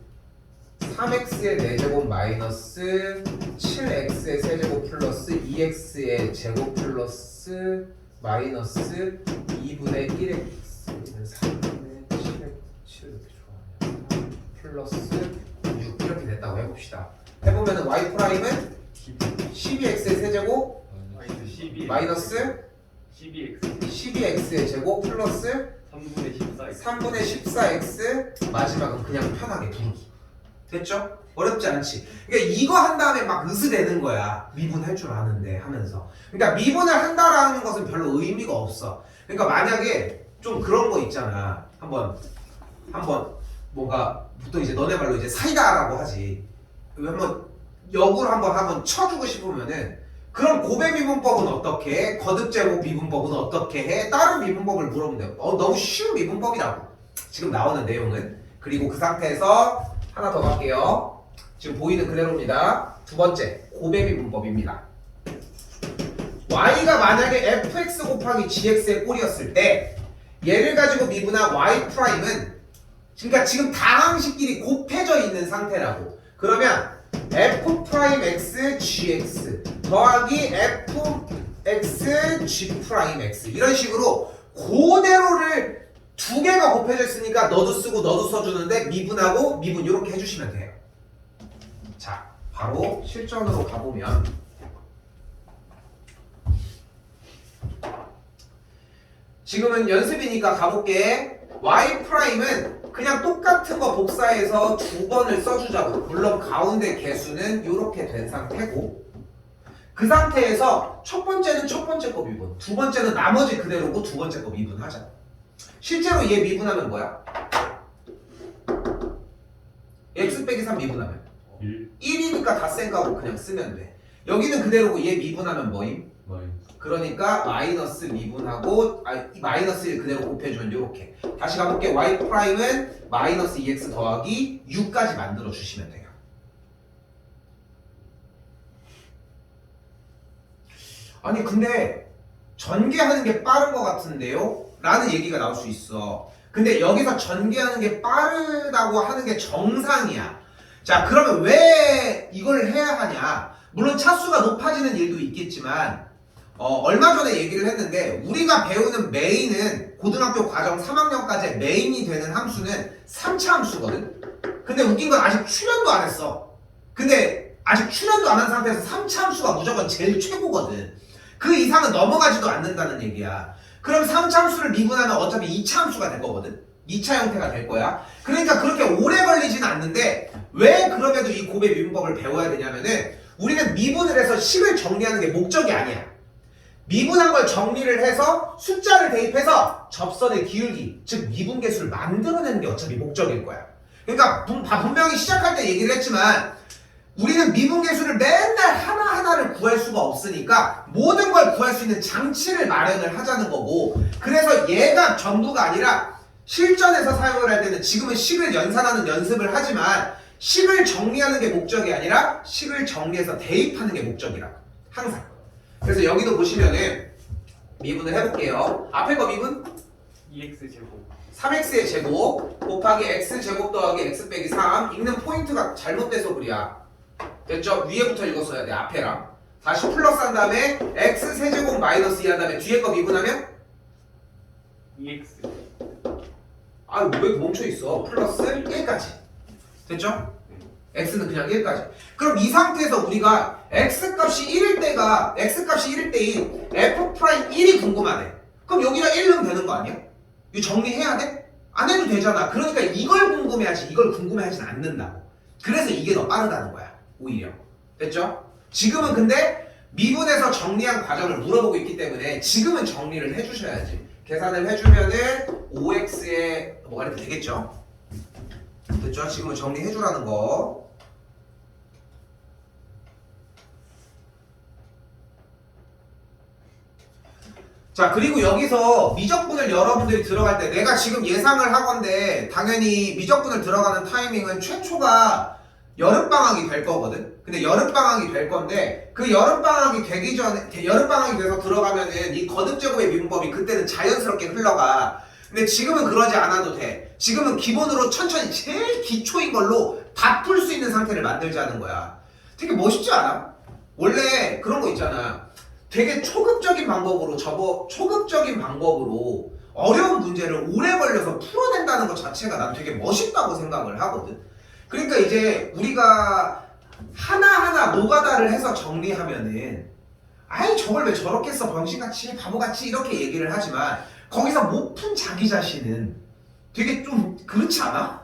3x의 4제곱 마이너스 7x의 세제곱 플러스 2x의 제곱 플러스 마이너스 2분의 1x 3분의 7 이렇게 좋아하냐 플러스 6 이렇게 됐다고 해봅시다. 해보면은 y 프라임은 12x의 세제곱 마이너스 12 마이너스 12x 12x의 제곱 플러스 3분의 14x 3분의 14x 마지막은 그냥 편하게 부르기. 됐죠? 어렵지 않지. 그러니까 이거 한 다음에 막 으스대는 거야. 미분할 줄 아는데 하면서. 그러니까 미분을 한다라는 것은 별로 의미가 없어. 그러니까 만약에 좀 그런 거 있잖아. 한번 뭔가 보통 이제 너네 말로 이제 사이다라고 하지. 한번 역으로 한번 쳐주고 싶으면은 그럼 고배 미분법은 어떻게 해? 거듭제곱 미분법은 어떻게 해? 다른 미분법을 물어보면 돼요. 너무 쉬운 미분법이라고. 지금 나오는 내용은. 그리고 그 상태에서 하나 더 갈게요. 지금 보이는 그대로입니다. 두 번째, 고배 미분법입니다. y가 만약에 fx 곱하기 gx의 꼴이었을 때 얘를 가지고 미분한 y 프라임은 그러니까 지금 다항식끼리 곱해져 있는 상태라고. 그러면 f 프라임 x gx 더하기 fx g 프라임 x 이런 식으로 그대로를 두 개가 곱해져 있으니까 너도 쓰고 너도 써주는데 미분하고 미분 이렇게 해주시면 돼요. 자, 바로 실전으로 가보면 지금은 연습이니까 가볼게. y 프라임은 그냥 똑같은 거 복사해서 두 번을 써주자고. 물론 가운데 개수는 이렇게 된 상태고 그 상태에서 첫 번째는 첫 번째 거 미분, 두 번째는 나머지 그대로고 두 번째 거 미분하자. 실제로 얘 미분하면 뭐야? x 빼기 3 미분하면 1이니까 다 생각하고 그냥 쓰면 돼. 여기는 그대로고 얘 미분하면 뭐임? 그러니까 마이너스 미분하고 마이너스 1 그대로 곱해주면 이렇게. 다시 가볼게. y 프라임은 마이너스 2x 더하기 6까지 만들어 주시면 돼요. 아니 근데 전개하는 게 빠른 것 같은데요? 라는 얘기가 나올 수 있어. 근데 여기서 전개하는 게 빠르다고 하는 게 정상이야. 자, 그러면 왜 이걸 해야 하냐? 물론 차수가 높아지는 일도 있겠지만 얼마 전에 얘기를 했는데 우리가 배우는 메인은 고등학교 과정 3학년까지 메인이 되는 함수는 3차 함수거든. 근데 웃긴 건 아직 출연도 안 했어. 근데 아직 출연도 안 한 상태에서 3차 함수가 무조건 제일 최고거든. 그 이상은 넘어가지도 않는다는 얘기야. 그럼 3차 함수를 미분하면 어차피 2차 함수가 될 거거든. 2차 형태가 될 거야. 그러니까 그렇게 오래 걸리지는 않는데 왜 그럼에도 이 곱의 미분법을 배워야 되냐면은 우리는 미분을 해서 식을 정리하는 게 목적이 아니야. 미분한 걸 정리를 해서 숫자를 대입해서 접선의 기울기, 즉 미분계수를 만들어내는 게 어차피 목적일 거야. 그러니까 분명히 시작할 때 얘기를 했지만 우리는 미분계수를 맨날 하나하나를 구할 수가 없으니까 모든 걸 구할 수 있는 장치를 마련을 하자는 거고, 그래서 얘가 전부가 아니라 실전에서 사용을 할 때는 지금은 식을 연산하는 연습을 하지만 식을 정리하는 게 목적이 아니라 식을 정리해서 대입하는 게 목적이라 항상. 그래서 여기도 보시면은 미분을 해볼게요. 앞에 거 미분 2x 제곱 3x의 제곱 곱하기 x제곱 더하기 x 빼기 3 읽는 포인트가 잘못돼서 그래야 됐죠? 위에부터 읽었어야 돼 앞에랑 다시 플러스 한 다음에 x 세제곱 마이너스 2 한 다음에 뒤에 거 미분하면 2x 아 왜 멈춰있어 플러스 1까지 됐죠? x는 그냥 1까지 그럼 이 상태에서 우리가 x값이 1일 때가 x값이 1일 때인 f'1이 궁금하네 그럼 여기다 1 넣으면 되는 거 아니야? 이거 정리해야 돼? 안 해도 되잖아 그러니까 이걸 궁금해하지 이걸 궁금해하진 않는다고 그래서 이게 더 빠르다는 거야 오히려 됐죠? 지금은 근데 미분에서 정리한 과정을 물어보고 있기 때문에 지금은 정리를 해주셔야지 계산을 해주면은 5x에 뭐가 이렇게 되겠죠? 됐죠? 지금은 정리해주라는 거 자 그리고 여기서 미적분을 여러분들이 들어갈 때 내가 지금 예상을 하건데 당연히 미적분을 들어가는 타이밍은 최초가 여름방학이 될 거거든 근데 여름방학이 될 건데 그 여름방학이 되기 전에 여름방학이 돼서 들어가면은 이 거듭제곱의 미분법이 그때는 자연스럽게 흘러가 근데 지금은 그러지 않아도 돼 지금은 기본으로 천천히 제일 기초인 걸로 다 풀 수 있는 상태를 만들자는 거야 되게 멋있지 않아? 원래 그런 거 있잖아 되게 초급적인 방법으로 초급적인 방법으로 어려운 문제를 오래 걸려서 풀어낸다는 것 자체가 난 되게 멋있다고 생각을 하거든 그러니까 이제 우리가 하나하나 노가다를 해서 정리하면은 아이 저걸 왜 저렇게 써 병신같이 바보같이 이렇게 얘기를 하지만 거기서 못 푼 자기 자신은 되게 좀 그렇지 않아?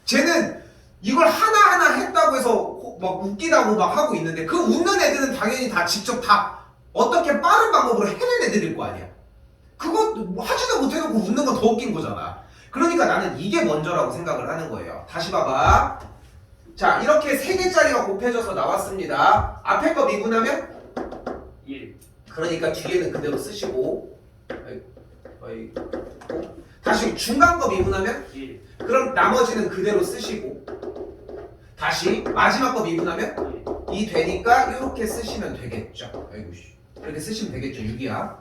쟤는 이걸 하나하나 했다고 해서 막 웃기다고 막 하고 있는데 그 웃는 애들은 당연히 다 직접 다 어떻게 빠른 방법으로 해낸 애들일 거 아니야 그거 뭐 하지도 못해놓고 웃는 건 더 웃긴 거잖아 그러니까 나는 이게 먼저라고 생각을 하는 거예요 다시 봐봐 자 이렇게 3개짜리가 곱해져서 나왔습니다 앞에 거 미분하면 1 그러니까 뒤에는 그대로 쓰시고 다시 중간 거 미분하면 1 그럼 나머지는 그대로 쓰시고 다시 마지막 거 미분하면 1 이 되니까 이렇게 쓰시면 되겠죠 아이고 이렇게 쓰시면 되겠죠 6이야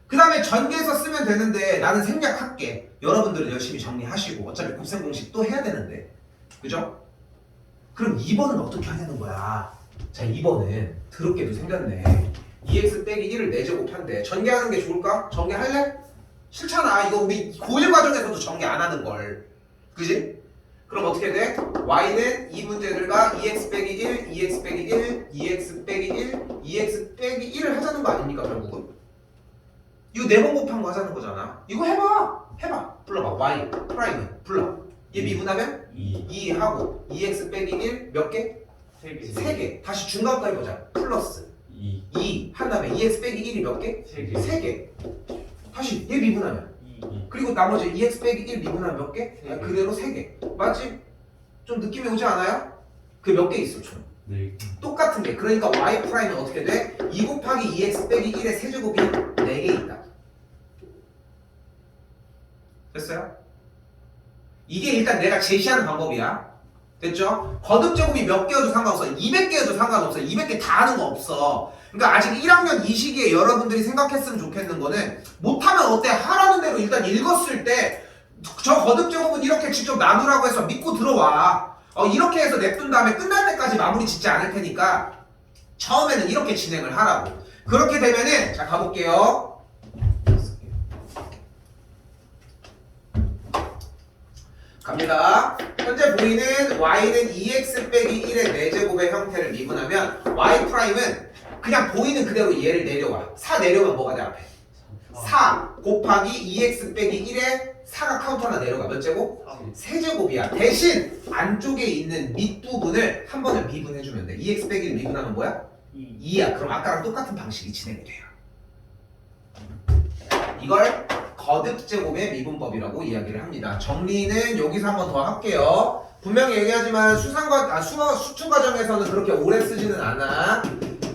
그 다음에 전개해서 쓰면 되는데 나는 생략할게 여러분들은 열심히 정리하시고 어차피 곱셈 공식 또 해야 되는데 그죠? 그럼 2번은 어떻게 하냐는 거야 자 2번은 더럽게도 생겼네 2x 빼기 1을 4제곱한대 전개하는 게 좋을까? 전개할래? 싫잖아 이거 우리 고1 과정에서도 전개 안 하는 걸 그지? 그럼 어떻게 돼? y는 이 문제들과 2x 빼기 1, 2x 빼기 1, 2x 빼기 1, 2x 빼기 1을 하자는 거 아닙니까 결국은? 이거 4번 곱한 거 하자는 거잖아 이거 해봐 불러봐 y 프라임은 불러 얘 미분하면 2 하고 2x 빼기 1 몇 개? 3개 3개 다시 중간 거 해보자 플러스 2 한 다음에 2x 빼기 1이 몇 개? 3개 3개 다시 얘 미분하면 2 그리고 나머지 2x 빼기 1 미분하면 몇 개? 세 개. 그대로 3개 맞지? 좀 느낌이 오지 않아요? 그 몇 개 있어 총 똑같은 게 그러니까 y 프라임은 어떻게 돼? 2 곱하기 2x 빼기 1의 세제곱이 4개 있다 됐어요? 이게 일단 내가 제시하는 방법이야 됐죠? 거듭제곱이 몇 개여도 상관없어 200개여도 상관없어 200개 다 하는 거 없어 그러니까 아직 1학년 이 시기에 여러분들이 생각했으면 좋겠는 거는 못하면 어때? 하라는 대로 일단 읽었을 때 저 거듭제곱은 이렇게 직접 나누라고 해서 믿고 들어와 이렇게 해서 냅둔 다음에 끝날 때까지 마무리 짓지 않을 테니까 처음에는 이렇게 진행을 하라고 그렇게 되면은 자 가볼게요 갑니다 현재 보이는 y는 2x 빼기 1의 4제곱의 형태를 미분하면 y 프라임은 그냥 보이는 그대로 얘를 내려와 4 내려오면 뭐가 돼 앞에 4 곱하기 2x 빼기 1에 4가 카운트 하나 내려가 몇 제곱? 세제곱이야 대신 안쪽에 있는 밑부분을 한 번을 미분해주면 돼 2x 빼기 1 미분하면 뭐야? 2야 그럼 아까랑 똑같은 방식이 진행이 돼요 이걸 거듭제곱의 미분법이라고 이야기를 합니다 정리는 여기서 한 번 더 할게요 분명히 얘기하지만 수능 과정에서는 그렇게 오래 쓰지는 않아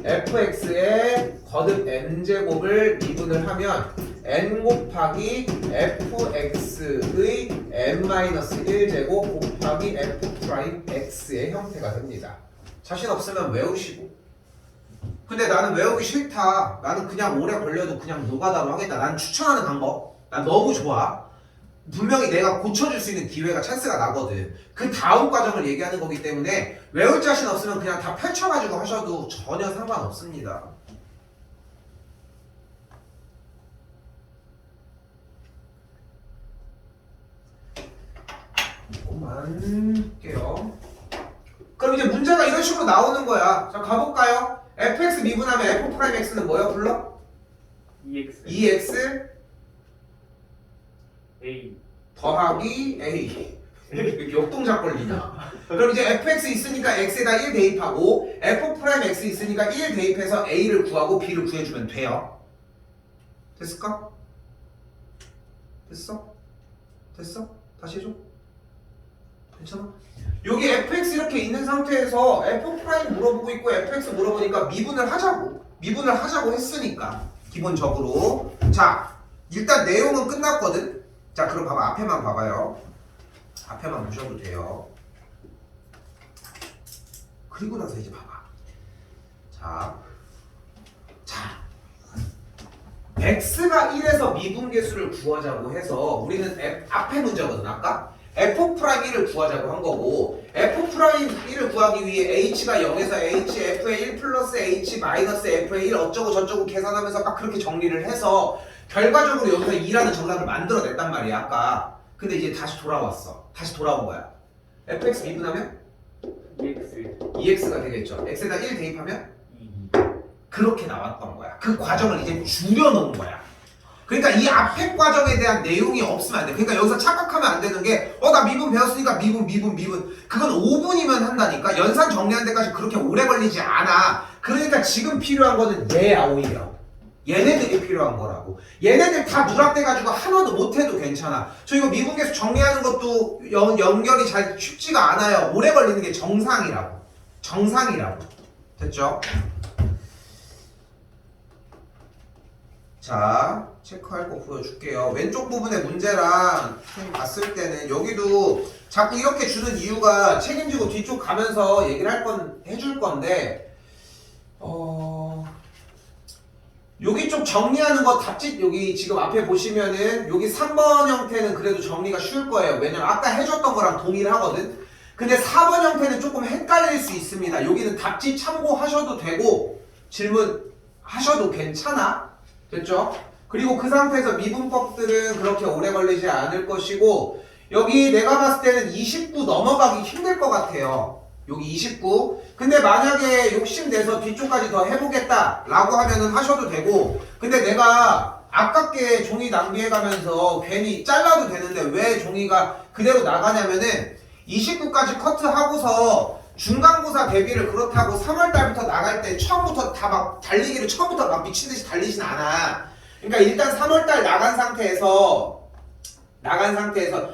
fx의 거듭 n제곱을 미분을 하면 n 곱하기 fx의 n-1제곱 곱하기 f'x의 형태가 됩니다. 자신 없으면 외우시고. 근데 나는 외우기 싫다. 나는 그냥 오래 걸려도 그냥 노가다로 하겠다. 난 추천하는 방법. 난 너무 좋아. 분명히 내가 고쳐줄 수 있는 기회가 찬스가 나거든. 그 다음 과정을 얘기하는 거기 때문에 외울 자신 없으면 그냥 다 펼쳐가지고 하셔도 전혀 상관없습니다. 조금만 할게요. 그럼 이제 문제가 이런 식으로 나오는 거야. 자, 가볼까요? fx 미분하면 f'x는 뭐야 불러? EX 2x A 더하기 a. 이렇게 역동작 걸리냐? 그럼 이제 fx 있으니까 x에다 1 대입하고 f'x 있으니까 1 대입해서 a를 구하고 b를 구해주면 돼요. 됐을까? 됐어? 됐어? 다시 해줘. 괜찮아? 여기 fx 이렇게 있는 상태에서 f' 물어보고 있고 fx 물어보니까 미분을 하자고 했으니까 기본적으로. 자, 일단 내용은 끝났거든. 자, 그럼 봐봐. 앞에만 봐봐요. 앞에만 보셔도 돼요. 그리고 나서 이제 봐봐. 자, x가 1에서 미분계수를 구하자고 해서 우리는 앞에 문제거든. 아까 f'1을 구하자고 한 거고, f'1을 구하기 위해 h가 0에서 h, f의 1 플러스 h 마이너스 f의 1 어쩌고 저쩌고 계산하면서 막 그렇게 정리를 해서 결과적으로 여기서 2라는 정답을 만들어냈단 말이야 아까. 근데 이제 다시 돌아왔어. 다시 돌아온 거야. fx 미분하면 EX 2x가 되겠죠. x에다 1 대입하면 2 그렇게 나왔던 거야. 그 과정을 이제 줄여놓은 거야. 그러니까 이 앞에 과정에 대한 내용이 없으면 안 돼. 그러니까 여기서 착각하면 안 되는 게 나 미분 배웠으니까 미분 그건 5분이면 한다니까. 연산 정리하는 데까지 그렇게 오래 걸리지 않아. 그러니까 지금 필요한 거는 얘야. 오히려 얘네들이 필요한 거라고. 얘네들 다 누락돼가지고 하나도 못해도 괜찮아. 저 이거 미분계수 정리하는 것도 연결이 잘 쉽지가 않아요. 오래 걸리는 게 정상이라고. 됐죠? 자, 체크할 거 보여줄게요. 왼쪽 부분의 문제랑 선생님 봤을 때는 여기도 자꾸 이렇게 주는 이유가 책임지고 뒤쪽 가면서 얘기를 해줄 건데, 여기 좀 정리하는 거 답짓 여기 지금 앞에 보시면은 여기 3번 형태는 그래도 정리가 쉬울 거예요. 왜냐면 아까 해줬던 거랑 동일하거든. 근데 4번 형태는 조금 헷갈릴 수 있습니다. 여기는 답짓 참고하셔도 되고 질문 하셔도 괜찮아. 됐죠? 그리고 그 상태에서 미분법들은 그렇게 오래 걸리지 않을 것이고, 여기 내가 봤을 때는 29 넘어가기 힘들 것 같아요. 여기 29. 근데 만약에 욕심내서 뒤쪽까지 더 해보겠다 라고 하면은 하셔도 되고, 근데 내가 아깝게 종이 낭비해가면서 괜히 잘라도 되는데 왜 종이가 그대로 나가냐면은 29까지 커트하고서 중간고사 대비를 그렇다고 3월달부터 나갈 때 처음부터 다 막 달리기를 처음부터 막 미친듯이 달리진 않아. 그러니까 일단 3월달 나간 상태에서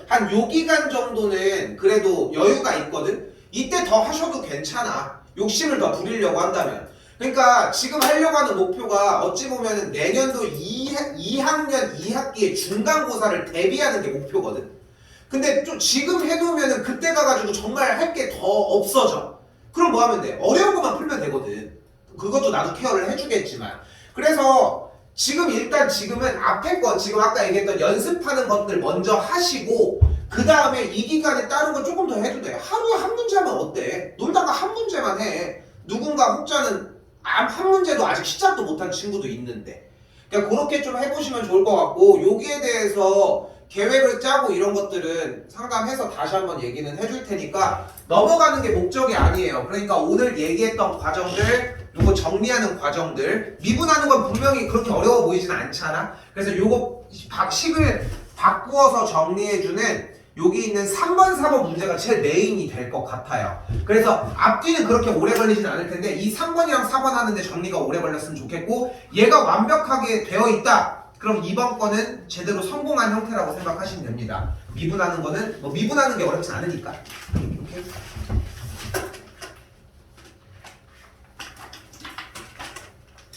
한 요 기간 정도는 그래도 여유가 있거든. 이때 더 하셔도 괜찮아. 욕심을 더 부리려고 한다면. 그러니까 지금 하려고 하는 목표가 어찌 보면은 내년도 2학년 2학기에 중간고사를 대비하는 게 목표거든. 근데 좀 지금 해놓으면은 그때 가가지고 정말 할 게 더 없어져. 그럼 뭐 하면 돼? 어려운 것만 풀면 되거든. 그것도 나도 케어를 해주겠지만. 그래서 지금은 앞에 거, 지금 아까 얘기했던 연습하는 것들 먼저 하시고, 그 다음에 이 기간에 다른 거 조금 더 해도 돼. 하루에 한 문제만 어때? 놀다가 한 문제만 해. 누군가 혹자는 한 문제도 아직 시작도 못한 친구도 있는데. 그러니까 그렇게 좀 해보시면 좋을 것 같고, 여기에 대해서 계획을 짜고 이런 것들은 상담해서 다시 한번 얘기는 해줄 테니까 넘어가는 게 목적이 아니에요. 그러니까 오늘 얘기했던 과정들, 요거 정리하는 과정들, 미분하는 건 분명히 그렇게 어려워 보이진 않잖아. 그래서 요거 식을 바꾸어서 정리해주는 여기 있는 3번, 4번 문제가 제일 메인이 될 것 같아요. 그래서 앞뒤는 그렇게 오래 걸리진 않을 텐데 이 3번이랑 4번 하는데 정리가 오래 걸렸으면 좋겠고, 얘가 완벽하게 되어 있다. 그럼 이번 거는 제대로 성공한 형태라고 생각하시면 됩니다. 미분하는 거는 미분하는 게 어렵지 않으니까. 오케이?